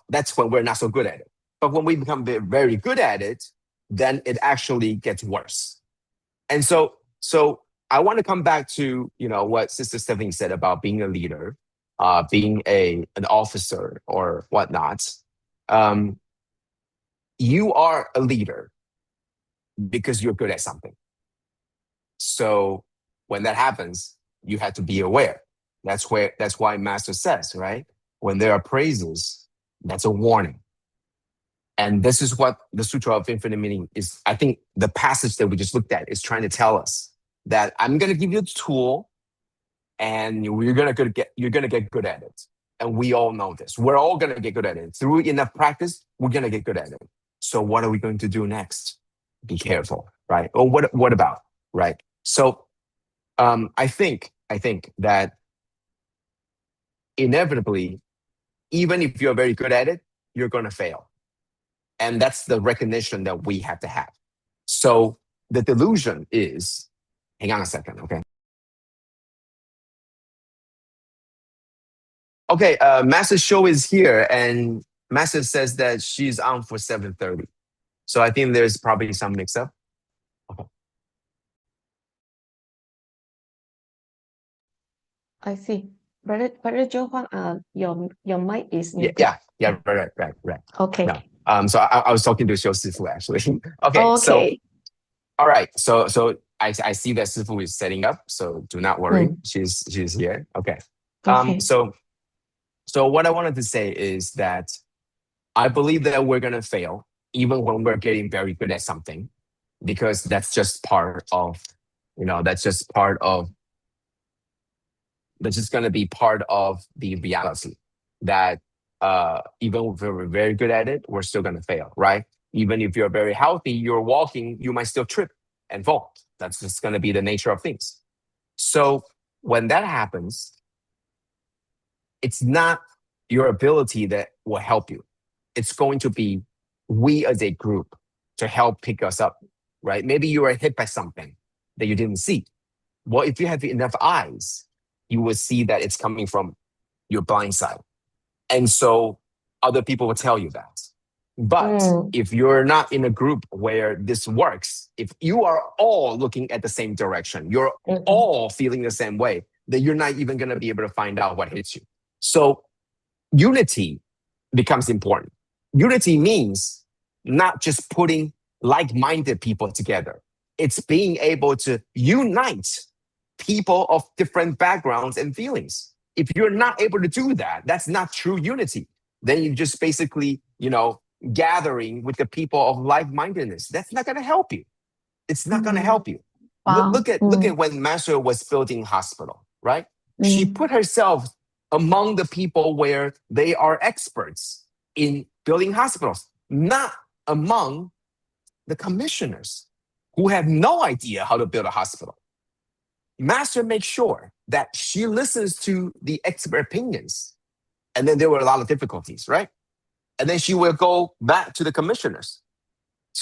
that's when we're not so good at it. But when we become very good at it, then it actually gets worse. And so I want to come back to, what Sister Stephanie said about being a leader, being an officer or whatnot. You are a leader because you're good at something. So when that happens, you have to be aware. That's why Master says, right? When there are praises, that's a warning. And this is what the Sutra of Infinite Meaning is. I think the passage that we just looked at is trying to tell us that I'm going to give you the tool and you're going to get good at it. And we all know this. We're all going to get good at it. Through enough practice, we're going to get good at it. So what are we going to do next? Be careful, right? Or what about, right? So I think that inevitably, even if you're very good at it, you're going to fail. And that's the recognition that we have to have. So the delusion is, hang on a second, okay? Okay, Master Show is here, and Master says that she's on for 7:30. So I think there's probably some mix-up. Okay. I see. Brother Joe Huang, your mic is muted. Yeah, right. Okay. Yeah. So I was talking to Xiu Sifu actually. Okay. Okay. So all right. So I see that Sifu is setting up. So do not worry. She's here. Okay. Okay. So what I wanted to say is that I believe that we're gonna fail even when we're getting very good at something, because that's just part of, that's just gonna be part of the reality that even if we're very good at it, we're still gonna fail, right? Even if you're very healthy, you're walking, you might still trip and fall. That's just gonna be the nature of things. So when that happens, it's not your ability that will help you. It's going to be we as a group to help pick us up, right? Maybe you were hit by something that you didn't see. Well, if you have enough eyes, you will see that it's coming from your blind side. And so other people will tell you that. But if you're not in a group where this works, if you are all looking at the same direction, you're all feeling the same way, then you're not even going to be able to find out what hits you. So unity becomes important. Unity means not just putting like-minded people together. It's being able to unite people of different backgrounds and feelings. If you're not able to do that, that's not true unity. Then you just basically, gathering with the people of like-mindedness. That's not going to help you. It's not going to help you. Wow. Look at when Master was building hospital, right? She Mm. put herself among the people where they are experts in building hospitals, not among the commissioners who have no idea how to build a hospital. Master makes sure that she listens to the expert opinions. And then there were a lot of difficulties, right? And then she will go back to the commissioners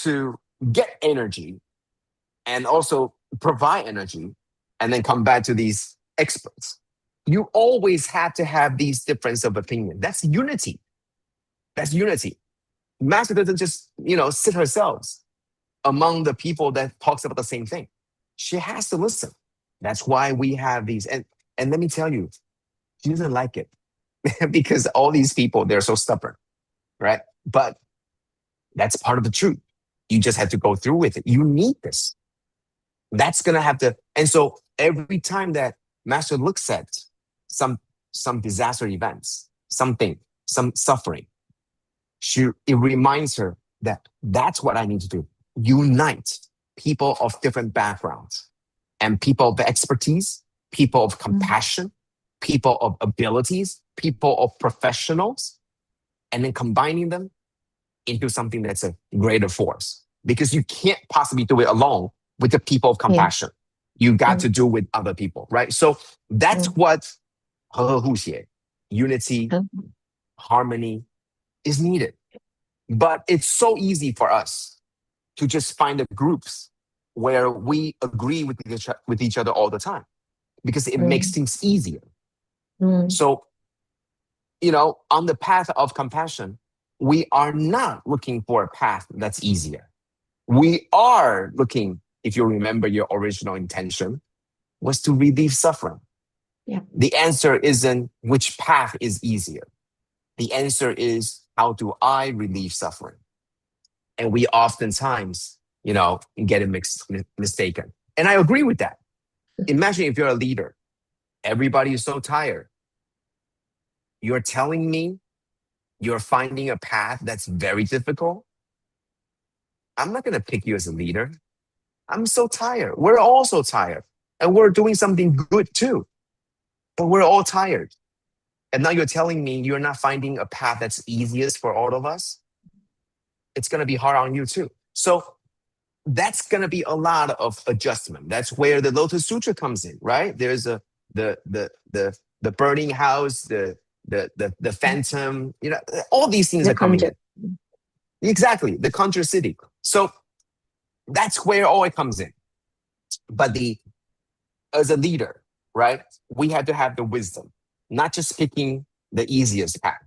to get energy and also provide energy, and then come back to these experts. You always have to have these difference of opinion. That's unity. That's unity. Master doesn't just, sit herself among the people that talks about the same thing. She has to listen. That's why we have these. And let me tell you, she doesn't like it because all these people, they're so stubborn, right? But that's part of the truth. You just have to go through with it. You need this. That's going to have to. And so every time that Master looks at some disaster events, some suffering, it reminds her that that's what I need to do. Unite people of different backgrounds and people of expertise, people of compassion, people of abilities, people of professionals, and then combining them into something that's a greater force. Because you can't possibly do it alone with the people of compassion. You got to do with other people, right? So that's what unity, harmony is needed. But it's so easy for us to just find the groups where we agree with each other all the time, because it makes things easier. So, on the path of compassion, we are not looking for a path that's easier. We are looking, if you remember your original intention, was to relieve suffering. Yeah. The answer isn't which path is easier. The answer is, how do I relieve suffering? And we oftentimes, get it mistaken. And I agree with that. Imagine if you're a leader, everybody is so tired. You're telling me you're finding a path that's very difficult. I'm not going to pick you as a leader. I'm so tired. We're all so tired. And we're doing something good too. But we're all tired. And now you're telling me you're not finding a path that's easiest for all of us. It's going to be hard on you too. So that's going to be a lot of adjustment. That's where the Lotus Sutra comes in, right? There's the burning house, the phantom, all these things are coming in. Exactly, the conjure city. So that's where all it comes in. But as a leader, right, we have to have the wisdom, not just picking the easiest path.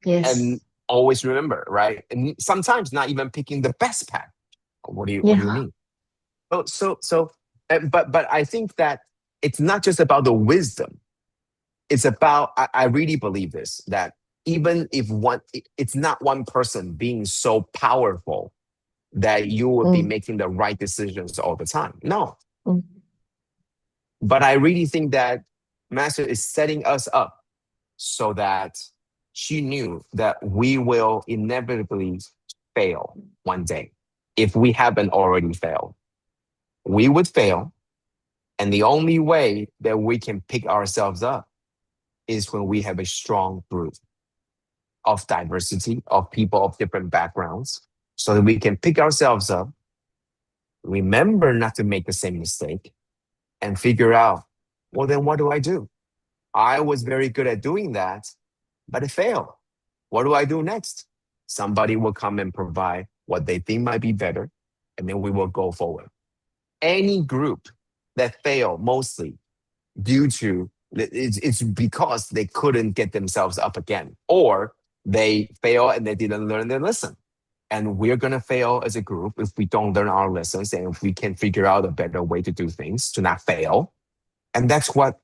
Yes. And always remember, right? And sometimes not even picking the best path. What do you mean? Oh, but I think that it's not just about the wisdom. It's about, I really believe this, that even if it's not one person being so powerful that you will be making the right decisions all the time. No. But I really think that Master is setting us up so that she knew that we will inevitably fail one day. If we haven't already failed, we would fail. And the only way that we can pick ourselves up is when we have a strong group of diversity, of people of different backgrounds, so that we can pick ourselves up, remember not to make the same mistake, and figure out, well, then what do I do? I was very good at doing that, but it failed. What do I do next? Somebody will come and provide what they think might be better, and then we will go forward. Any group that fail mostly due to, it's because they couldn't get themselves up again, or they fail and they didn't learn their lesson. And we're going to fail as a group if we don't learn our lessons, and if we can figure out a better way to do things to not fail. And that's what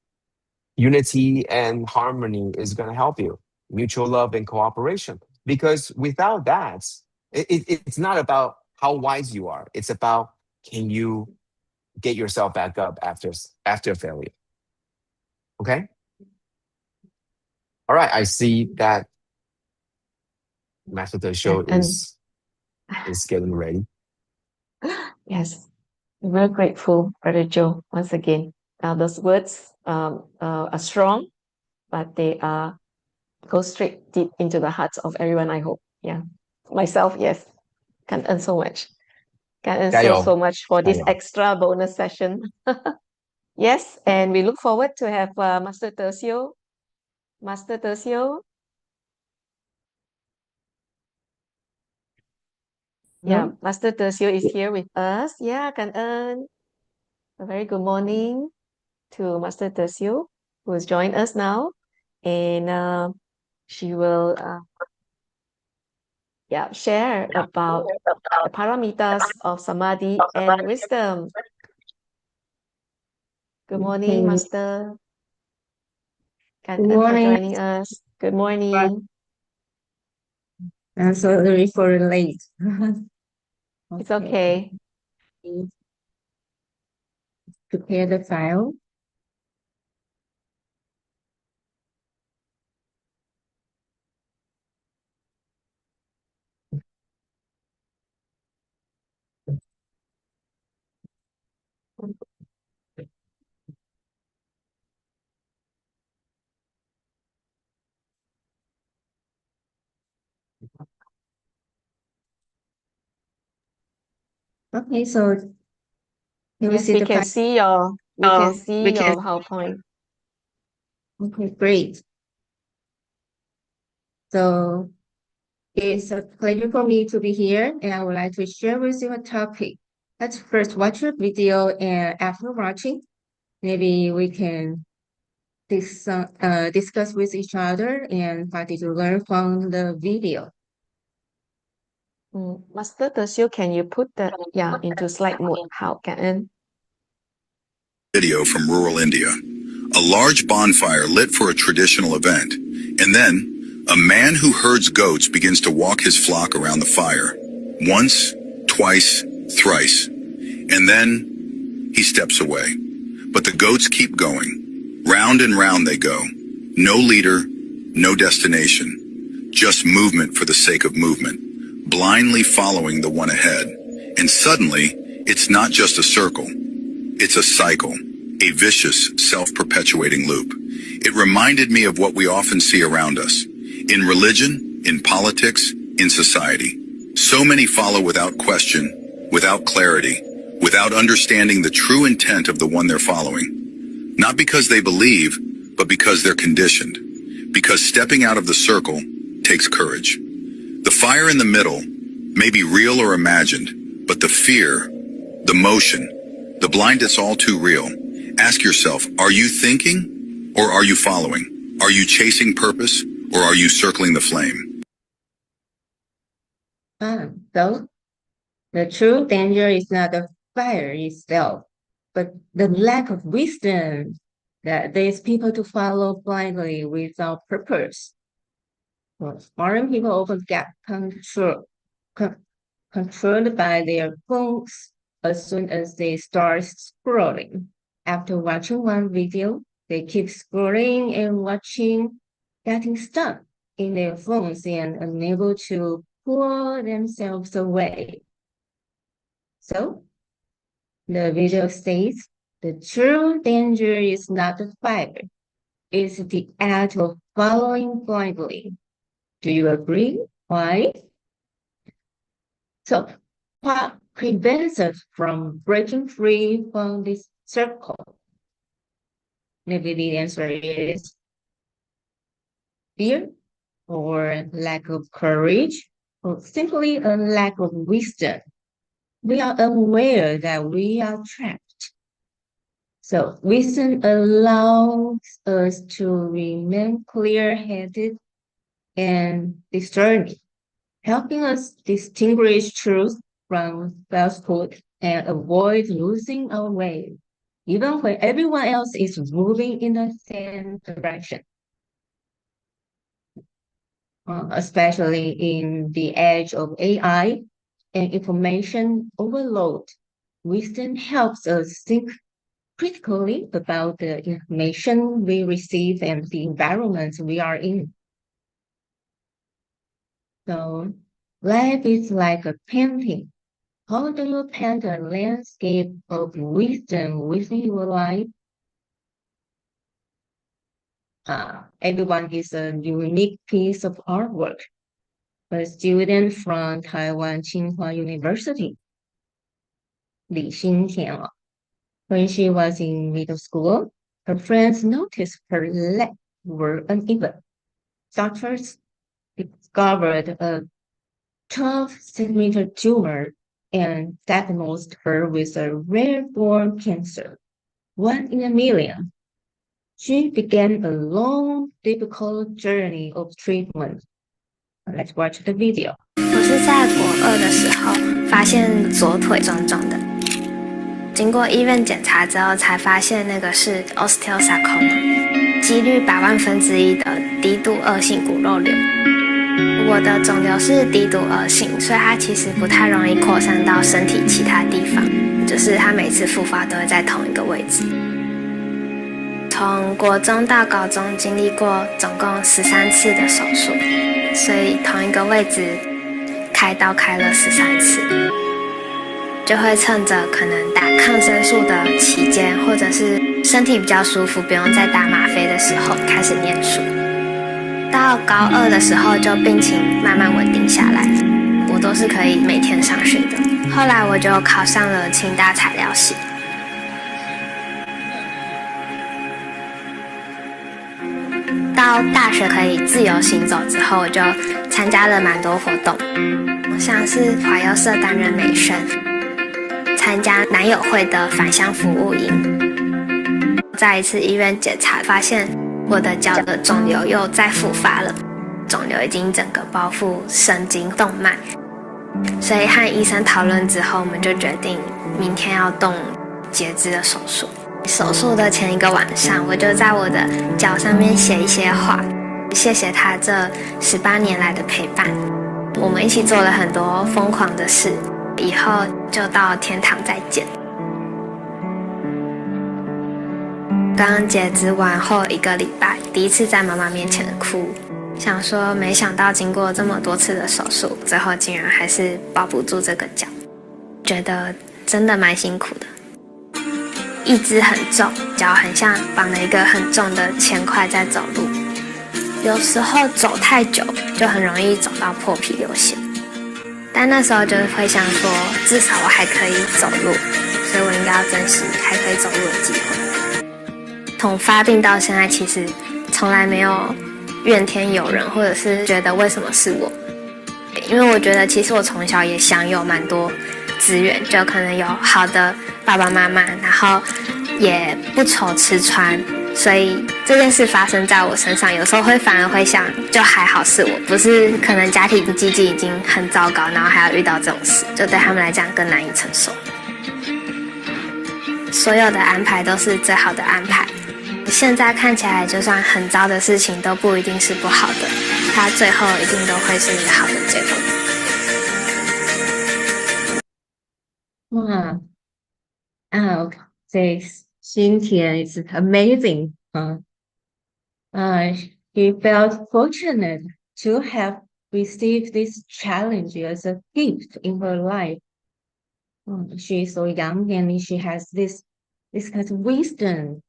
unity and harmony is going to help you. Mutual love and cooperation. Because without that, it's not about how wise you are. It's about, can you get yourself back up after failure? Okay? All right, I see that Master Show is getting ready. Yes, I'm very grateful, Brother Joe, once again. Those words are strong, but they go straight deep into the hearts of everyone, I hope. Yeah. Myself, yes. Can't earn so much. Can't earn so Jayo. much for this Jayo. extra bonus session. Yes, and we look forward to have Master Tercio. Master Tercio. Yeah, Master Tercio is here with us. Yeah, Can earn. A very good morning to Master Tercio, who has joined us now. And she will share about the paramitas of Samadhi and wisdom. Good morning, Master. Can earn for joining us. Good morning. I'm sorry for late. It's okay. Prepare the file. Okay, so Yes, we can see your PowerPoint. Okay, great. So it's a pleasure for me to be here, and I would like to share with you a topic. Let's first watch a video, and after watching, maybe we can discuss with each other and try to learn from the video. Master Tercio, can you put that into slide mode? How can? Video from rural India. A large bonfire lit for a traditional event, and then a man who herds goats begins to walk his flock around the fire. Once, twice, thrice. And then he steps away. But the goats keep going. Round and round they go. No leader, no destination. Just movement for the sake of movement. Blindly following the one ahead. And suddenly, it's not just a circle. It's a cycle. A vicious, self-perpetuating loop. It reminded me of what we often see around us. In religion, in politics, in society. So many follow without question, without clarity, without understanding the true intent of the one they're following. Not because they believe, but because they're conditioned. Because stepping out of the circle takes courage. The fire in the middle may be real or imagined, but the fear, the motion, the blind, it's all too real. Ask yourself, are you thinking or are you following? Are you chasing purpose or are you circling the flame? So the true danger is not the fire itself, but the lack of wisdom that there's people to follow blindly without purpose. Foreign people often get controlled by their phones as soon as they start scrolling. After watching one video, they keep scrolling and watching, getting stuck in their phones and unable to pull themselves away. So, the video states, the true danger is not the fire, it's the act of following blindly. Do you agree? Why? So, what prevents us from breaking free from this circle? Maybe the answer is fear, or lack of courage, or simply a lack of wisdom. We are aware that we are trapped. So wisdom allows us to remain clear-headed and discerning, helping us distinguish truth from falsehood and avoid losing our way, even when everyone else is moving in the same direction. Especially in the age of AI and information overload, wisdom helps us think critically about the information we receive and the environment we are in. So life is like a painting. How do you paint a landscape of wisdom within your life? Everyone is a unique piece of artwork. A student from Taiwan Tsinghua University, Li Xintian, when she was in middle school, her friends noticed her legs were uneven. Doctors discovered a 12-centimeter tumor and diagnosed her with a rare bone cancer, 1 in a million. She began a long, difficult journey of treatment. Let's watch the video. 我是在国2的时候发现左腿肿肿的，经过医院检查之后才发现那个是 osteosarcoma， 几率1/100,000的低度恶性骨肉瘤。我的肿瘤是低度恶性，所以它其实不太容易扩散到身体其他地方，就是它每次复发都会在同一个位置。从国中到高中经历过总共13次的手术，所以同一个位置开刀开了13次，就会趁着可能打抗生素的期间，或者是身体比较舒服不用再打吗啡的时候开始念书。到高2的时候就病情慢慢稳定下来，我都是可以每天上学的。后来我就考上了清大材料系。到大学可以自由行走之后，我就参加了蛮多活动，像是华优社担任美宣，参加男友会的返乡服务营。在一次医院检查，发现我的脚的肿瘤又再复发了，肿瘤已经整个包覆神经动脉，所以和医生讨论之后，我们就决定明天要动截肢的手术。手术的前一个晚上，我就在我的脚上面写一些话，谢谢他这18年来的陪伴。我们一起做了很多疯狂的事，以后就到天堂再见。刚截肢完后1个礼拜，第一次在妈妈面前哭，想说没想到经过这么多次的手术，最后竟然还是保不住这个脚，觉得真的蛮辛苦的。一只很重，脚很像绑了一个很重的铅块在走路，有时候走太久就很容易走到破皮流血，但那时候就会想说，至少我还可以走路，所以我应该要珍惜还可以走路的机会。从发病到现在，其实从来没有怨天尤人，或者是觉得为什么是我，因为我觉得其实我从小也享有蛮多资源，就可能有好的爸爸妈妈，然后也不愁吃穿，所以这件事发生在我身上，有时候反而会想，就还好是我，不是可能家庭经济已经很糟糕，然后还要遇到这种事，就对他们来讲更难以承受。所有的安排都是最好的安排，现在看起来就算很糟的事情都不一定是不好的，它最后一定都会是一个好的结果。Wow. Oh, this Xintian is amazing. She felt fortunate to have received this challenge as a gift in her life. She is so young and she has this kind of wisdom.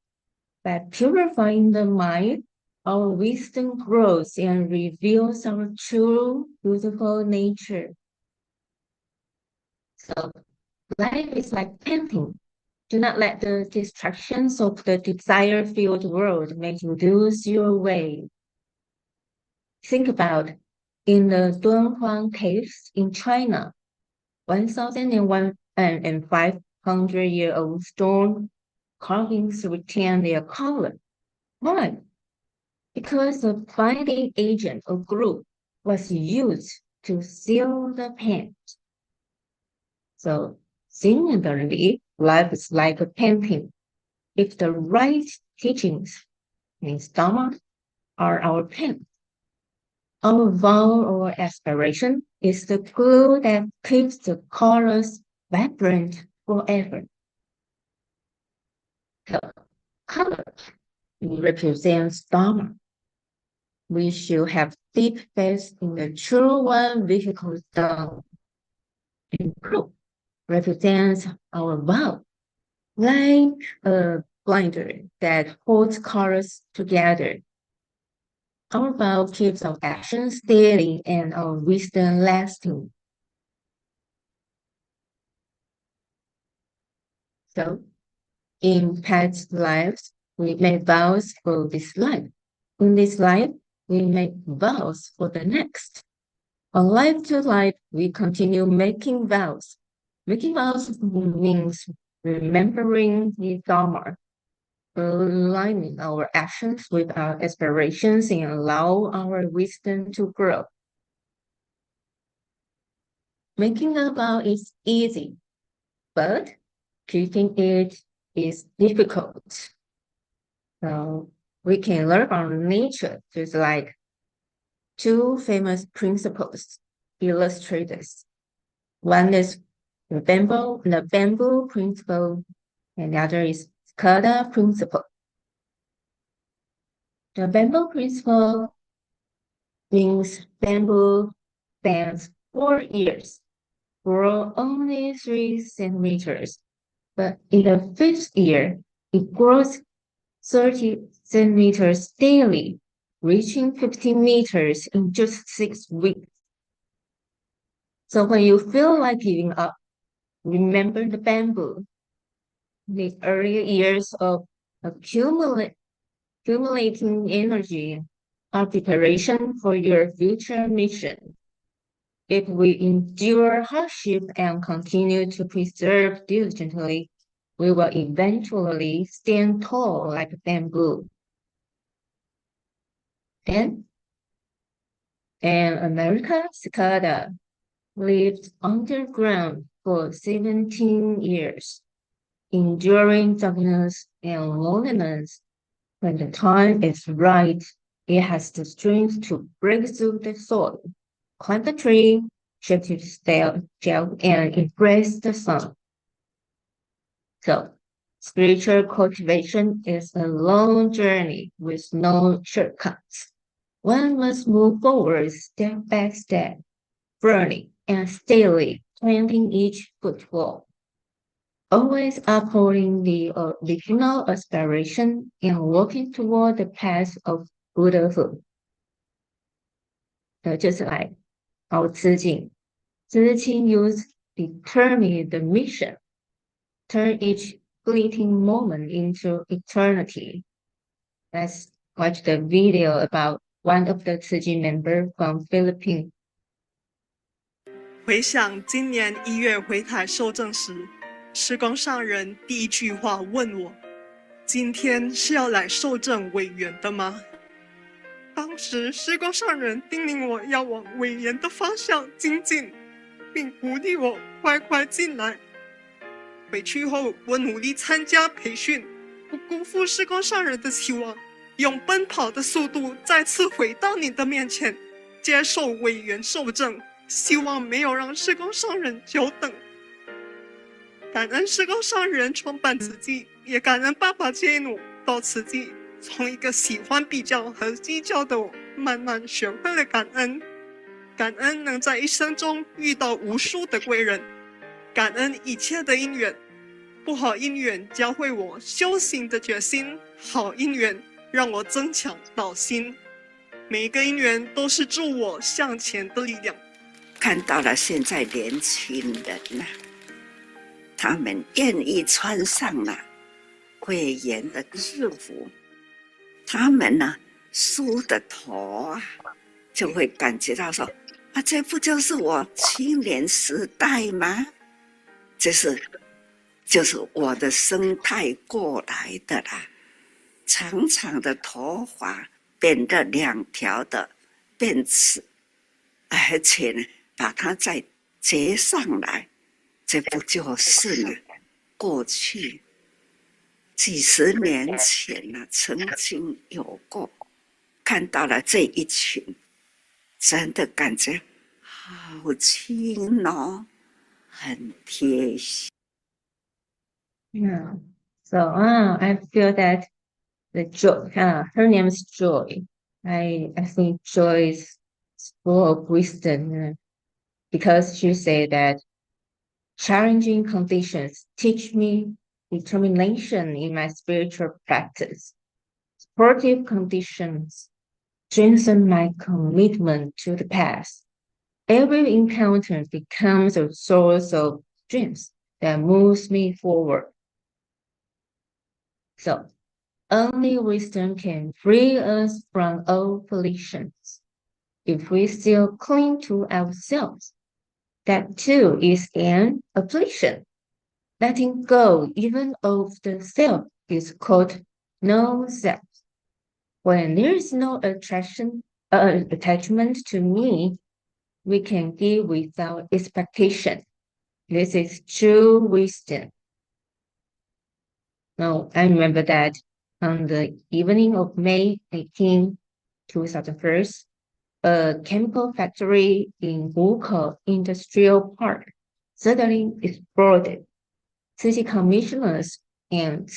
By purifying the mind, our wisdom grows and reveals our true, beautiful nature. So life is like painting. Do not let the distractions of the desire-filled world make you lose your way. Think about in the Huang caves in China, 1,500-year-old stone carvings retain their color. Why? Because a binding agent or glue was used to seal the paint. So similarly, life is like a painting. If the right teachings, means Dharma, are our pen, our vow or aspiration is the glue that keeps the colors vibrant forever. The color represents Dharma. We should have deep faith in the true one vehicle stone. Improve represents our vow, like a blinder that holds colors together. Our vow keeps our actions steady and our wisdom lasting. So, in past lives, we made vows for this life. In this life, we make vows for the next. On life to life, we continue making vows. Making vows means remembering the Dharma, aligning our actions with our aspirations and allow our wisdom to grow. Making a vow is easy, but keeping it is difficult. So we can learn from nature, just like two famous principles illustrate this. One is the bamboo principle, and the other is Skada principle. The bamboo principle means bamboo stands 4 years, grow only 3 centimeters, but in the 5th year, it grows 30 centimeters daily, reaching 15 meters in just 6 weeks. So when you feel like giving up, remember the bamboo. The early years of accumulating energy are preparation for your future mission. If we endure hardship and continue to preserve diligently, we will eventually stand tall like bamboo. Then, in America, cicada lived underground for 17 years, enduring darkness and loneliness. When the time is right, it has the strength to break through the soil, climb the tree, shift its tail, and embrace the sun. So, spiritual cultivation is a long journey with no shortcuts. One must move forward step by step, burning and steadily planting each footfall, always upholding the original aspiration and working toward the path of Buddhahood. Just like our Tzu used determine the mission, turn each fleeting moment into eternity. Let's watch the video about one of the Tzu members from Philippines. 回想今年1月回台受证时，师公上人第一句话问我：“今天是要来受证委员的吗？”当时师公上人叮咛我要往委员的方向精进，并鼓励我快快进来。回去后，我努力参加培训，不辜负师公上人的期望，用奔跑的速度再次回到你的面前，接受委员受证。希望没有让师公上人久等。感恩师公上人创办慈济，也感恩爸爸接引我到慈济。从一个喜欢比较和计较的我，慢慢学会了感恩。感恩能在一生中遇到无数的贵人，感恩一切的因缘。不好因缘教会我修行的决心，好因缘让我增强道心。每一个因缘都是助我向前的力量。看到了现在年轻人呐，他们愿意穿上了会员的制服，他们呢梳的头啊，就会感觉到说啊，这不就是我青年时代吗？就是我的生态过来的啦，长长的头发变得2条的辫子，而且呢把它再结上来，这不就是呢？过去几十年前呢，曾经有过，看到了这一群，真的感觉好亲哦，很贴心。Yeah. So I feel that the joy. Her name is Joy. I think Joy is full of wisdom because she said that challenging conditions teach me determination in my spiritual practice. Supportive conditions strengthen my commitment to the path. Every encounter becomes a source of strength that moves me forward. So, only wisdom can free us from all afflictions. If we still cling to ourselves, that too is an affliction. Letting go even of the self is called no self. When there is no attachment to me, we can give without expectation. This is true wisdom. Now, I remember that on the evening of May 18, 2001, a chemical factory in Hualien Industrial Park suddenly exploded. City commissioners and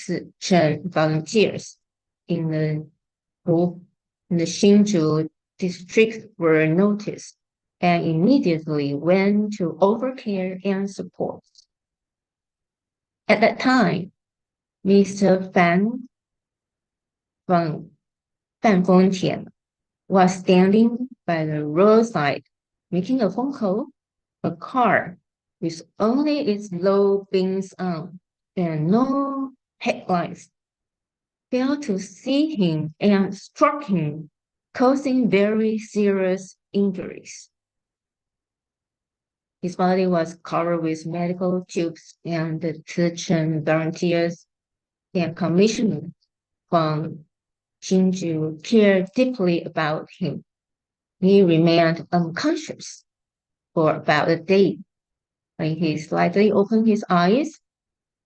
volunteers in the Hsinchu district were noticed and immediately went to offer care and support. At that time, Mr. Fan Fengtian was standing by the roadside making a phone call. A car with only its low beams on and no headlights failed to see him and struck him, causing very serious injuries. His body was covered with medical tubes, and the Zhichen volunteers and commissioners from Hsinchu cared deeply about him. He remained unconscious for about a day. When he slightly opened his eyes,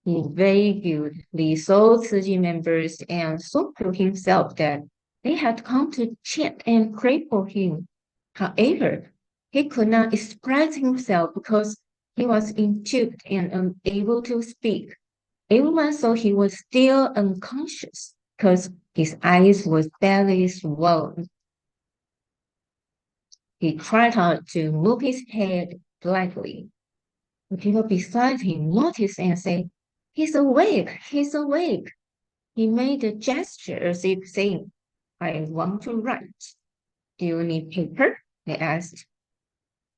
he vaguely saw Ciji members and thought to himself that they had come to chant and pray for him. However, he could not express himself because he was intubed and unable to speak. Everyone thought he was still unconscious because his eyes were badly swollen. He tried hard to move his head slightly. The people beside him noticed and said, "He's awake, he's awake." He made a gesture as if saying, "I want to write." "Do you need paper?" they asked.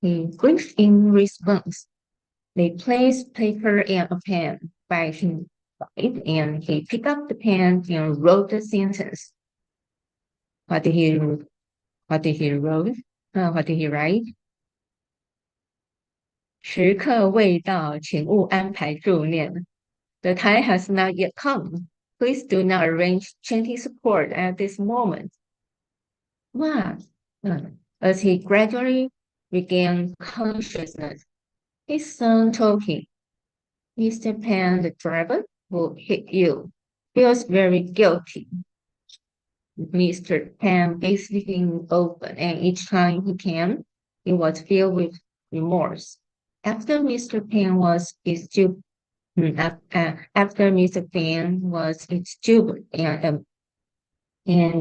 He grinned in response. They placed paper and a pen by his side, and he picked up the pen and wrote the sentence. What did he write? What did he write? 时刻未到，请勿安排助念。The time has not yet come. Please do not arrange chanting support at this moment. Wow. As he gradually regained consciousness, his son told him, "Mr. Pan, the driver, will hit you. Feels very guilty." Mr. Pan basically him open, and each time he came, he was filled with remorse. After Mr. Pan was extubed and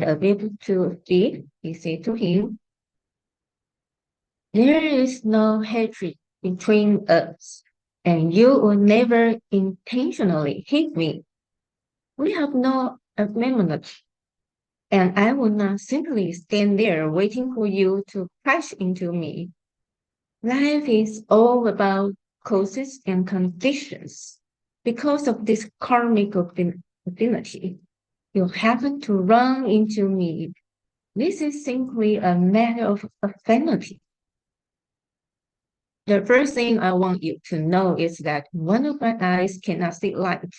able to speak, he said to him, "There is no hatred between us, and you will never intentionally hit me. We have no agreement, and I will not simply stand there waiting for you to crash into me. Life is all about causes and conditions. Because of this karmic affinity, you happen to run into me. This is simply a matter of affinity. The first thing I want you to know is that one of my eyes cannot see light,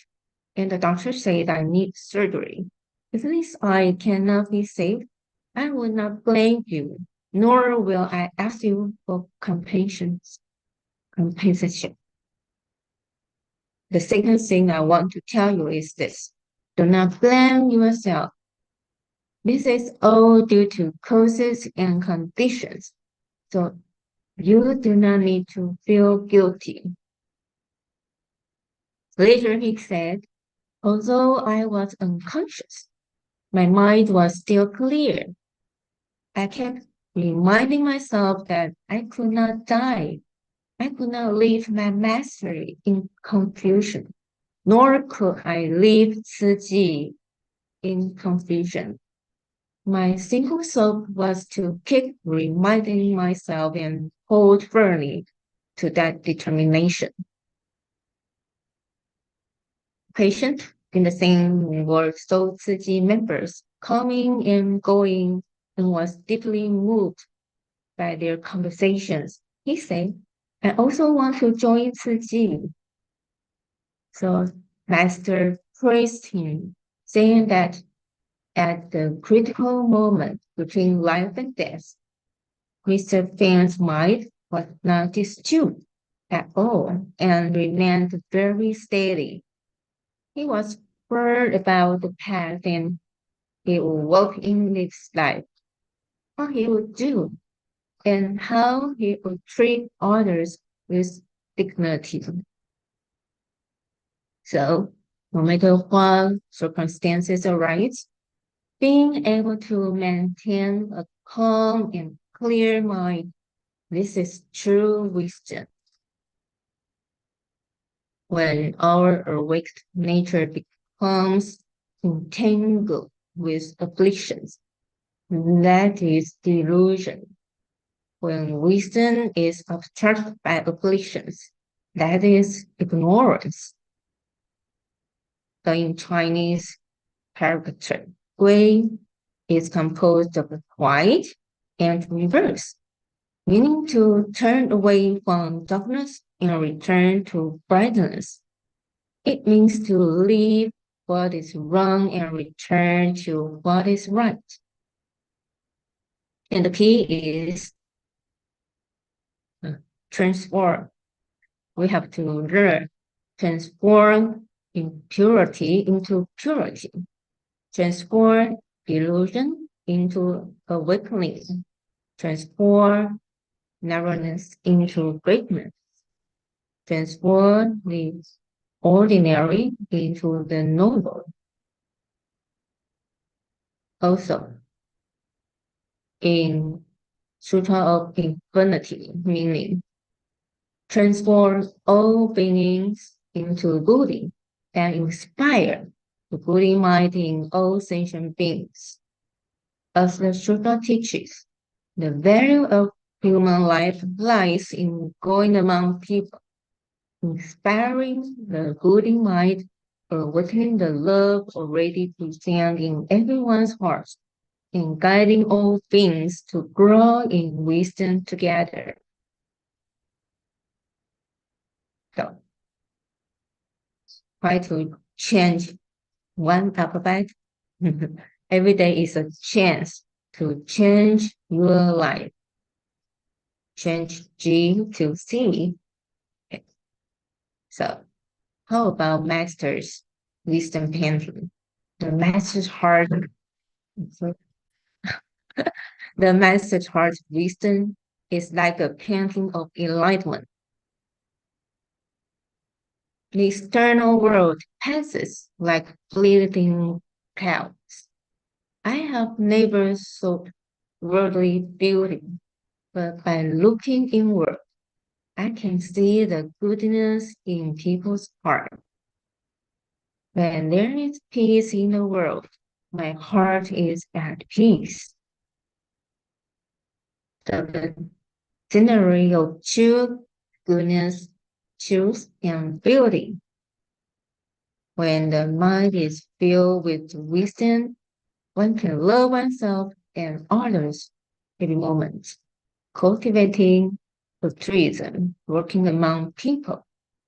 and the doctor said I need surgery. If this eye cannot be saved, I will not blame you, nor will I ask you for compensation. The second thing I want to tell you is this: do not blame yourself. This is all due to causes and conditions, so you do not need to feel guilty. Later he said, although I was unconscious, my mind was still clear. I kept reminding myself that I could not die. I could not leave my master in confusion, nor could I leave Tzu Ji in confusion. My single soul was to keep reminding myself and hold firmly to that determination. Patient in the same were so Tzu Ji members coming and going and was deeply moved by their conversations. He said, I also want to join Tzu Ji. So Master praised him, saying that at the critical moment between life and death, Mr. Fan's mind was not disturbed at all and remained very steady. He was firm about the path and he would walk in his life, what he would do, and how he would treat others with dignity. So, no matter what circumstances arise, being able to maintain a calm and clear mind, this is true wisdom. When our awake nature becomes entangled with afflictions, that is delusion. When wisdom is obstructed by afflictions, that is ignorance. So in Chinese caricature, Gui is composed of white and reverse, meaning to turn away from darkness and return to brightness. It means to leave what is wrong and return to what is right. And the key is transform. We have to learn, transform impurity into purity, transform illusion into awakening, transform narrowness into greatness, transform the ordinary into the noble. Also, in Sutra of Infinity, meaning transform all beings into Buddhi and inspire the Buddhi mind in all sentient beings. As the Sutra teaches, the value of human life lies in going among people, inspiring the Buddhi mind, awakening the love already present in everyone's heart, and guiding all beings to grow in wisdom together. So, try to change one alphabet. Every day is a chance to change your life. Change G to C. So, how about Master's wisdom painting? The Master's heart. The Master's heart wisdom is like a painting of enlightenment. The external world passes like fleeting clouds. I have never sought worldly beauty, but by looking inward, I can see the goodness in people's heart. When there is peace in the world, my heart is at peace. The scenery of truth, goodness, truth, and beauty. When the mind is filled with wisdom, one can love oneself and others every moment, cultivating altruism, working among people,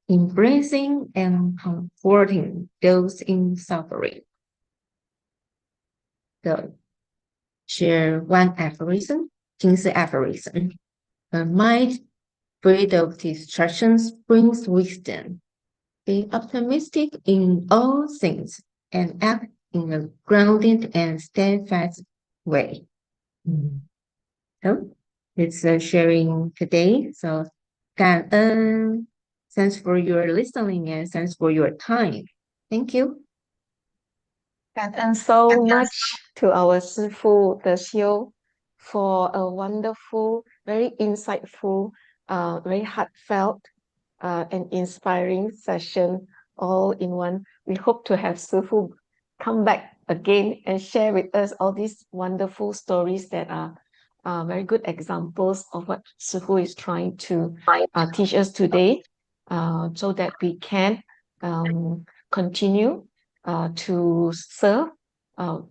embracing and comforting those in suffering. So, share one aphorism, 金丝 aphorism. A mind free of distractions brings wisdom. Be optimistic in all things and act in a grounded and steadfast way. So, it's sharing today. So, 感恩. Thanks for your listening and thanks for your time. Thank you. 感恩 so much to our 师父的修 for a wonderful, very insightful, very heartfelt, and inspiring session all in one. We hope to have Sifu come back again and share with us all these wonderful stories that are very good examples of what Sifu is trying to teach us today, so that we can continue to serve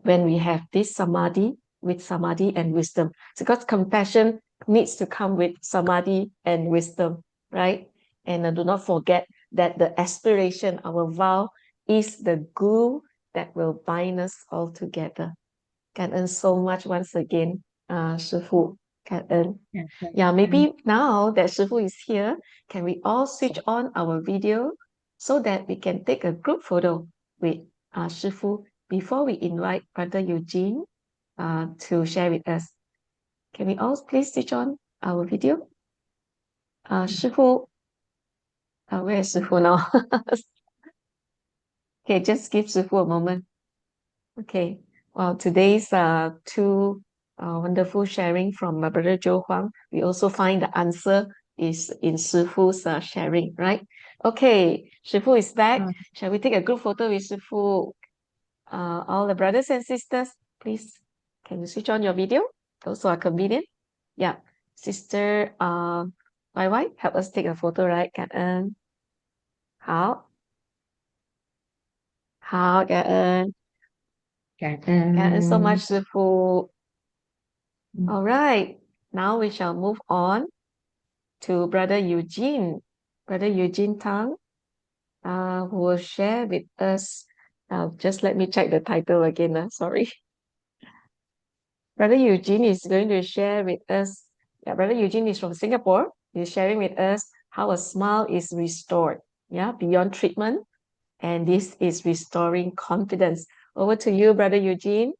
when we have this samadhi, with samadhi and wisdom. Because compassion needs to come with samadhi and wisdom, right? And do not forget that the aspiration, our vow, is the glue that will bind us all together. Cảm ơn so much once again, Sư Phụ. Cảm ơn. Yeah, maybe now that Sư Phụ is here, can we all switch on our video so that we can take a group photo with Sư Phụ before we invite Brother Eugene to share with us. Can we all please switch on our video? Sư Phụ, where is Sư Phụ now? Okay, just give Sư Phụ a moment. Okay, well, today's two wonderful sharing from Brother Joe Huang. We also find the answer is in Shifu's sharing, right? Okay, Shifu is back. Shall we take a group photo with Shifu? All the brothers and sisters, please, can you switch on your video? Those who are convenient. Yeah, Sister YY, help us take a photo, right? Cảm ơn. Hảo. Hảo, cảm ơn. Cảm ơn so much, Sư Phụ. All right, now we shall move on to Brother Eugene. Brother Eugene Tang who will share with us. Just let me check the title again. Sorry. Brother Eugene is going to share with us. Yeah, Brother Eugene is from Singapore. He's sharing with us how a smile is restored. Yeah, beyond treatment. And this is restoring confidence. Over to you, Brother Eugene.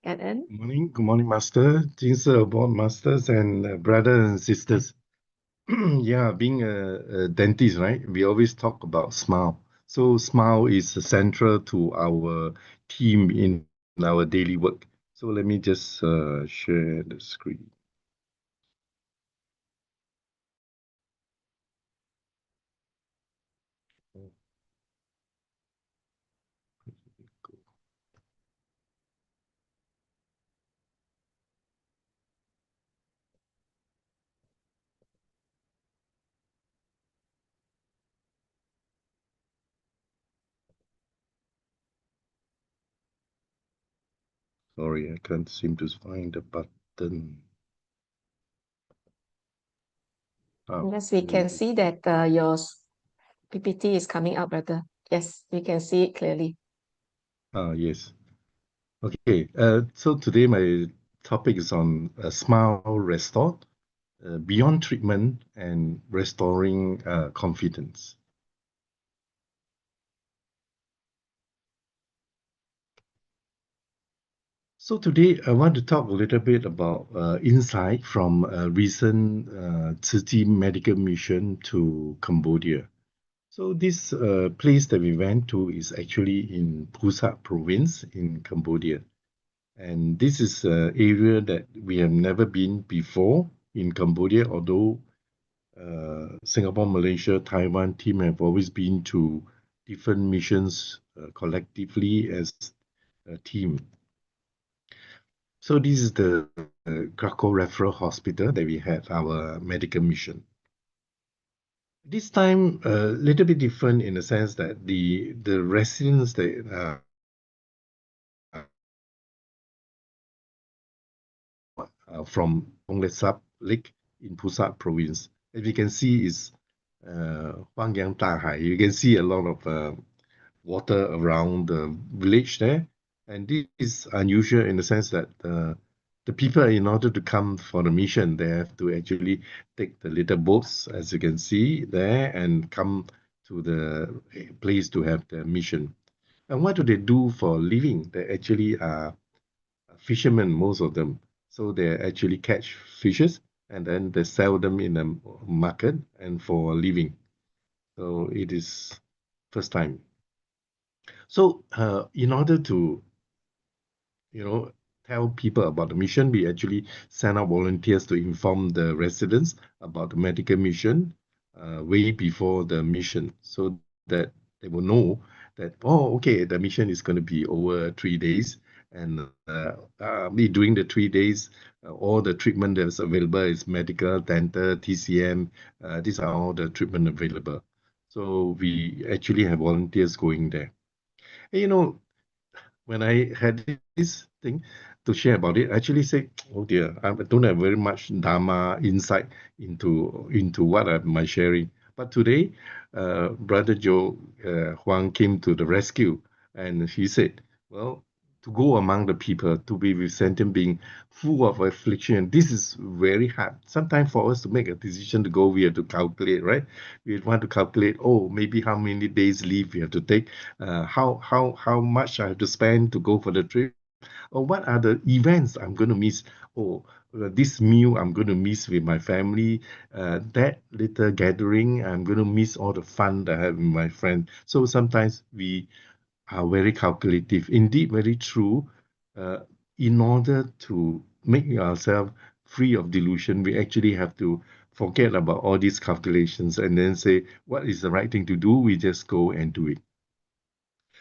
Good morning, Master, Jinsa aboard Masters and brothers and sisters. Yeah, being a dentist, right? We always talk about smile. So smile is central to our team in our daily work. So let me just share the screen. Sorry, I can't seem to find the button. Yes, we can see that your PPT is coming up, brother. Yes, we can see it clearly. Yes. Okay, so today my topic is on smile restored, beyond treatment and restoring confidence. So today I want to talk a little bit about insight from a recent Tzu medical mission to Cambodia. So this place that we went to is actually in Pusat province in Cambodia. And this is an area that we have never been before in Cambodia, although Singapore, Malaysia, Taiwan team have always been to different missions collectively as a team. So this is the Krakow Referral Hospital that we had our medical mission. This time a little bit different in the sense that the residents that from Tonle Sap Lake in Pusat province, as we can see is Huang You can see a lot of water around the village there. And this is unusual in the sense that the people, in order to come for the mission, they have to actually take the little boats, as you can see there, and come to the place to have the mission. And what do they do for a living? They actually are fishermen, most of them. So they actually catch fishes and then they sell them in the market and for a living. So it is first time. So in order to, tell people about the mission. We actually send out volunteers to inform the residents about the medical mission way before the mission, so that they will know that, oh, okay, the mission is going to be over 3 days. And during the 3 days, all the treatment that's available is medical, dental, TCM. These are all the treatment available. So we actually have volunteers going there. And, when I had this thing to share about it, I actually say, oh dear, I don't have very much Dharma insight into what am I sharing. But today, Brother Joe Huang came to the rescue, and he said, well, to go among the people, to be with sentient being full of affliction, this is very hard. Sometimes for us to make a decision to go, we have to calculate, right? We want to calculate, oh, maybe how many days leave we have to take, how much I have to spend to go for the trip, or what are the events I'm going to miss. Oh, this meal I'm going to miss with my family, that little gathering I'm going to miss all the fun that I have with my friend. So sometimes we are very calculative. Indeed, very true. Uh, in order to make ourselves free of delusion, we actually have to forget about all these calculations and then say, what is the right thing to do? We just go and do it.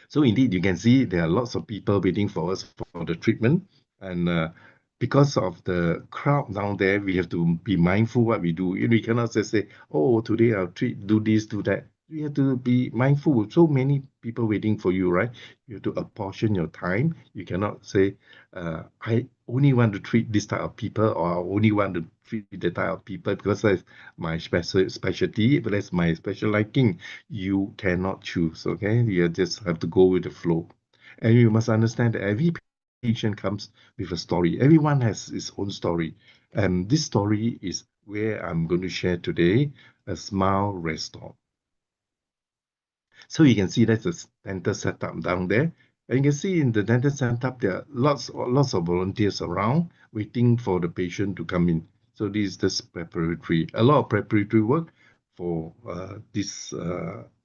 So indeed, you can see there are lots of people waiting for us for the treatment. And because of the crowd down there, we have to be mindful what we do. We cannot just say, oh, today I'll treat, do this, do that. We have to be mindful. So many people waiting for you, right? You have to apportion your time. You cannot say, I only want to treat this type of people, or I only want to treat the type of people because that's my specialty, but that's my special liking. You cannot choose, okay? You just have to go with the flow. And you must understand that every patient comes with a story. Everyone has his own story. And this story is where I'm going to share today, a smile restore. So you can see that's a dental setup down there. And you can see in the dental setup, there are lots of volunteers around waiting for the patient to come in. So this is just preparatory, a lot of preparatory work for this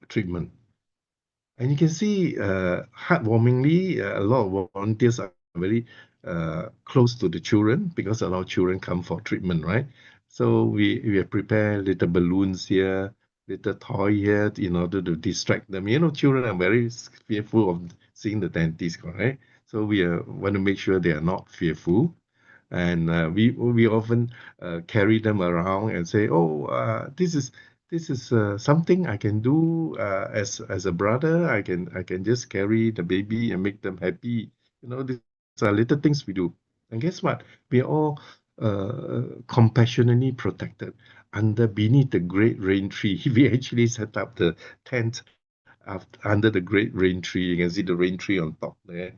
treatment. And you can see heartwarmingly, a lot of volunteers are very close to the children because a lot of children come for treatment, right? So we have prepared little balloons here, little toy here in order to distract them. Children are very fearful of seeing the dentist, correct? So we want to make sure they are not fearful. And we often carry them around and say, oh, this is something I can do as a brother. I can just carry the baby and make them happy. These are little things we do. And guess what? We are all compassionately protected beneath the great rain tree. We actually set up the tent under the great rain tree. You can see the rain tree on top there,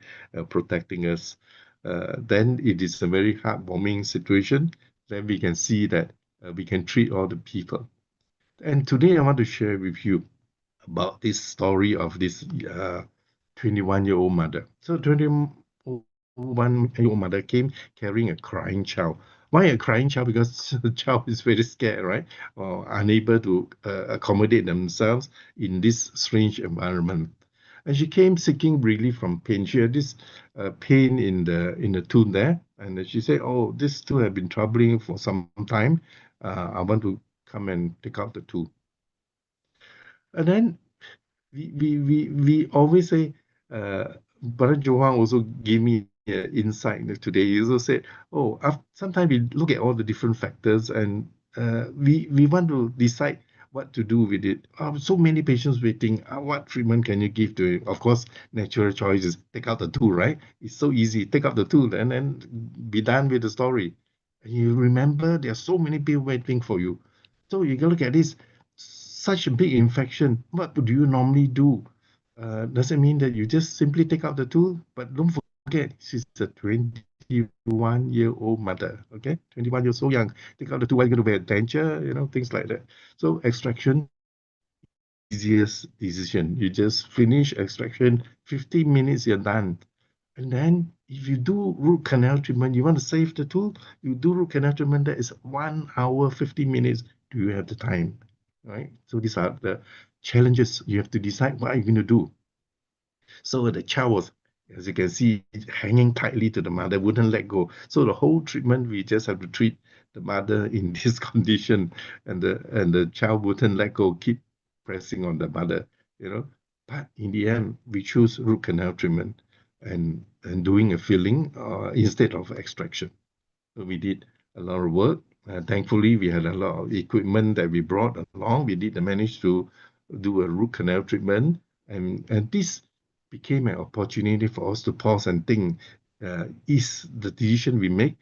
protecting us. Then it is a very heartwarming situation. Then we can see that we can treat all the people. And today I want to share with you about this story of this 21-year-old mother. So 21-year-old mother came carrying a crying child. Why a crying child? Because the child is very scared, right? Or unable to accommodate themselves in this strange environment. And she came seeking relief from pain. She had this pain in the tooth there, and she said, "Oh, this tooth has been troubling for some time. I want to come and take out the tooth." And then we always say, Brother Johan also gave me insight today. He also said, oh, sometimes we look at all the different factors and we want to decide what to do with it. So many patients waiting. What treatment can you give to it? Of course, natural choice is take out the tooth, right? It's so easy. Take out the tooth and then be done with the story. And you remember there are so many people waiting for you. So you can look at this, such a big infection. What do you normally do? Does it mean that you just simply take out the tooth? But don't forget, she's a 21-year-old mother, okay? 21 years so young. Take out the tooth, are you going to wear a denture? Things like that. So extraction, easiest decision. You just finish extraction, 15 minutes, you're done. And then if you do root canal treatment, you want to save the tooth, you do root canal treatment, that is 1 hour, 50 minutes. Do you have the time? Right? So these are the challenges. You have to decide what are you going to do. So the child was As you can see, hanging tightly to the mother, wouldn't let go. So the whole treatment, we just have to treat the mother in this condition, and the child wouldn't let go, keep pressing on the mother, you know. But in the end, we choose root canal treatment and doing a filling instead of extraction. So we did a lot of work. Thankfully, we had a lot of equipment that we brought along. We did manage to do a root canal treatment, and this became an opportunity for us to pause and think: is the decision we make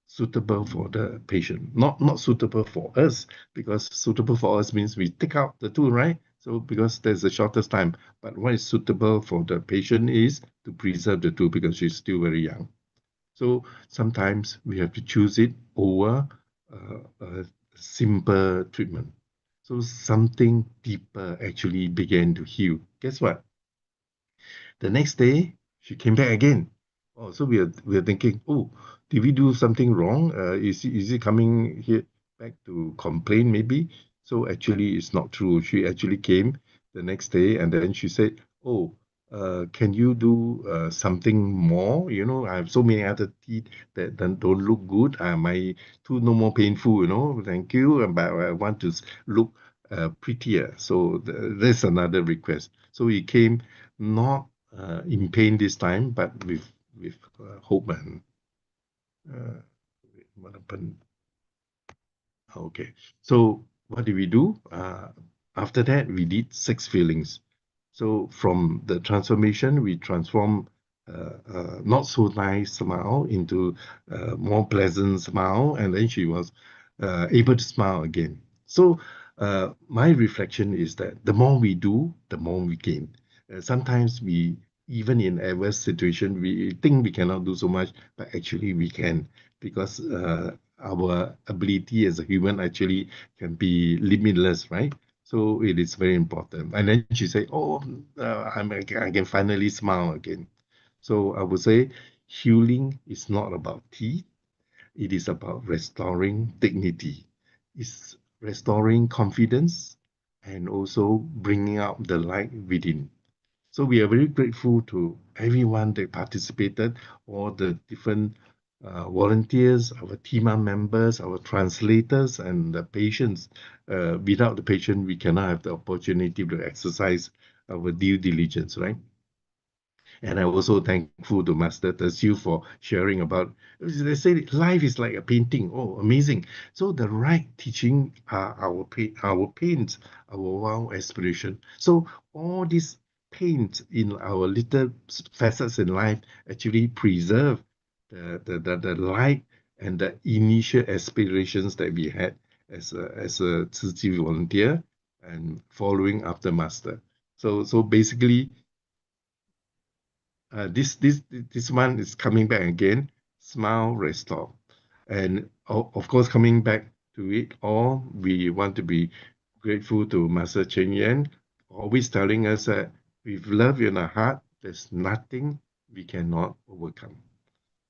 suitable for the patient? Not suitable for us, because suitable for us means we take out the tool, right? So because there's the shortest time. But what is suitable for the patient is to preserve the tool because she's still very young. So sometimes we have to choose it over a simple treatment. So something deeper actually began to heal. Guess what? The next day, she came back again. Oh, so we are thinking, oh, did we do something wrong? Is he coming here back to complain maybe? So actually, it's not true. She actually came the next day, and then she said, oh, can you do something more? You know, I have so many other teeth that don't look good. My tooth no more painful, you know. Thank you, but I want to look prettier. So there's another request. So he came not in pain this time, but with hope and what happened? Okay, so what did we do? After that, we did 6 fillings. So from the transformation, we transformed not so nice smile into more pleasant smile, and then she was able to smile again. So my reflection is that the more we do, the more we gain. Sometimes we, even in adverse situation, we think we cannot do so much, but actually we can, because our ability as a human actually can be limitless, right? So it is very important. And then she said, "Oh, I can finally smile again." So I would say healing is not about teeth. It is about restoring dignity. It's restoring confidence and also bringing out the light within. So we are very grateful to everyone that participated, all the different volunteers, our team members, our translators, and the patients. Without the patient, we cannot have the opportunity to exercise our due diligence, right? And I'm also thankful to Master Tersiu for sharing about, they say life is like a painting. Oh, amazing. So the right teaching are our paints, our wow aspiration. So all these paints in our little facets in life actually preserve the light and the initial aspirations that we had as a Tzu Chi volunteer and following after Master. So basically, this one is coming back again. Smile, restore, and of course, coming back to it all, we want to be grateful to Master Cheng Yen, always telling us that with love in our heart, there's nothing we cannot overcome.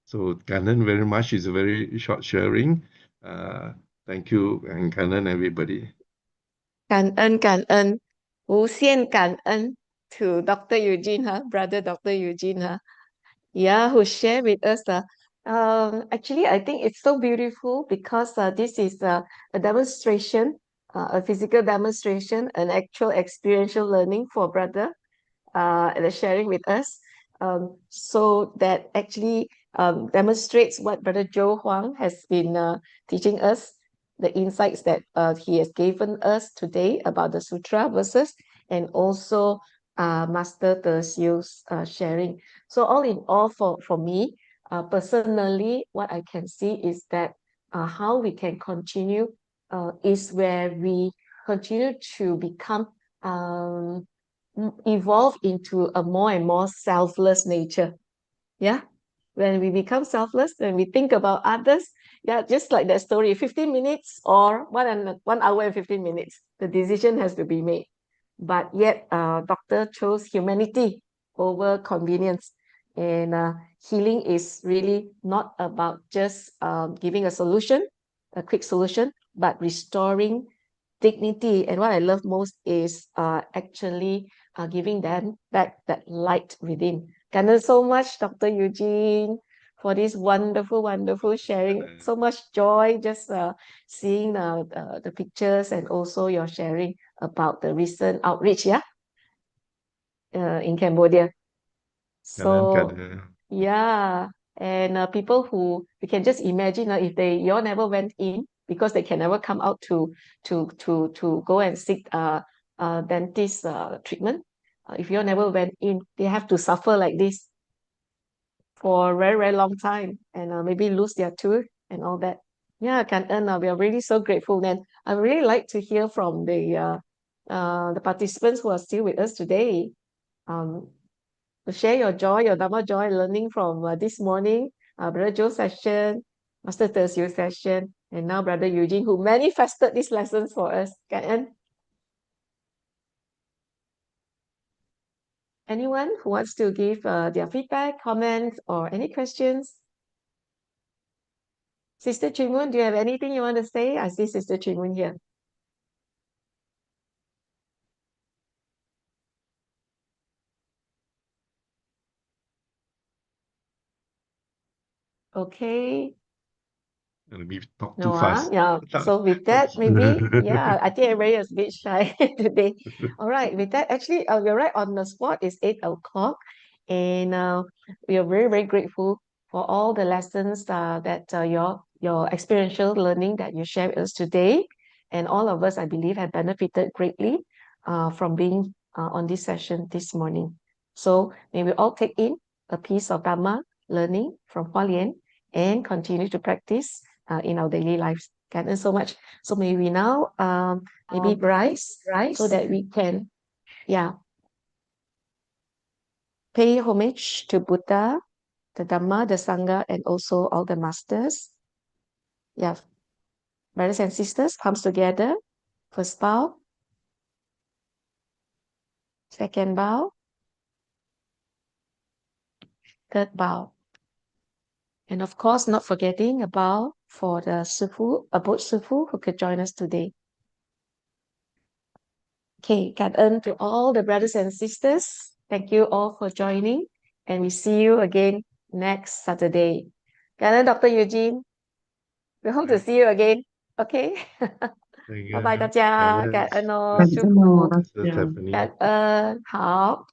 So, Kanan very much is a very short sharing. Thank you, and Kanan, everybody. 感恩，无限感恩 to Dr. Eugene, brother Dr. Eugene, yeah, who share with us. Actually, I think it's so beautiful because this is a demonstration, a physical demonstration, an actual experiential learning for brother and sharing with us. So that actually demonstrates what Brother Joe Huang has been teaching us, the insights that he has given us today about the sutra verses, and also Master Tersiu's sharing. So all in all, for me, personally, what I can see is that how we can continue is where we continue to become evolve into a more and more selfless nature. Yeah. When we become selfless, when we think about others, yeah, just like that story, 15 minutes or 1 hour and 15 minutes, the decision has to be made. But yet, doctor chose humanity over convenience. And healing is really not about just giving a solution, a quick solution, but restoring dignity. And what I love most is actually giving them back that light within, Cảm ơn so much, Dr. Eugene, for this wonderful, wonderful sharing. So much joy just seeing the pictures and also your sharing about the recent outreach, in Cambodia. So, yeah, and people who you can just imagine if you all never went in because they can never come out to go and seek dentist treatment. If you all never went in, they have to suffer like this for a very, very long time and maybe lose their tooth and all that. Yeah, Kan En, we are really so grateful. And I really like to hear from the participants who are still with us today. To share your joy, your Dharma joy, learning from this morning, Brother Joe's session, Master Tersiu's session, and now Brother Eugene, who manifested these lessons for us. Kan En? Anyone who wants to give their feedback, comments, or any questions? Sister Chimun, do you have anything you want to say? I see Sister Chimun here. Okay. Maybe talk No, too fast. yeah. So with that, maybe, yeah, I think everybody is a bit shy today. All right, with that, actually, we're right on the spot. It's 8 o'clock, and we are very, very grateful for all the lessons that your experiential learning that you shared with us today, and all of us, I believe, have benefited greatly from being on this session this morning. So may we all take in a piece of Dharma learning from Hualien and continue to practice in our daily lives. Thank you so much. So may we now maybe rise so that we can, pay homage to Buddha, the Dharma, the Sangha, and also all the masters. Yeah, brothers and sisters, palms together. First bow, second bow, third bow. And of course, not forgetting a bow for the Sifu, Abode Sifu, who could join us today. Okay, cảm ơn to all the brothers and sisters. Thank you all for joining, and we see you again next Saturday. Cảm ơn Dr. Eugene. We hope to see you again. Okay. Bye bye 大家，感恩哦，祝福，感恩，好。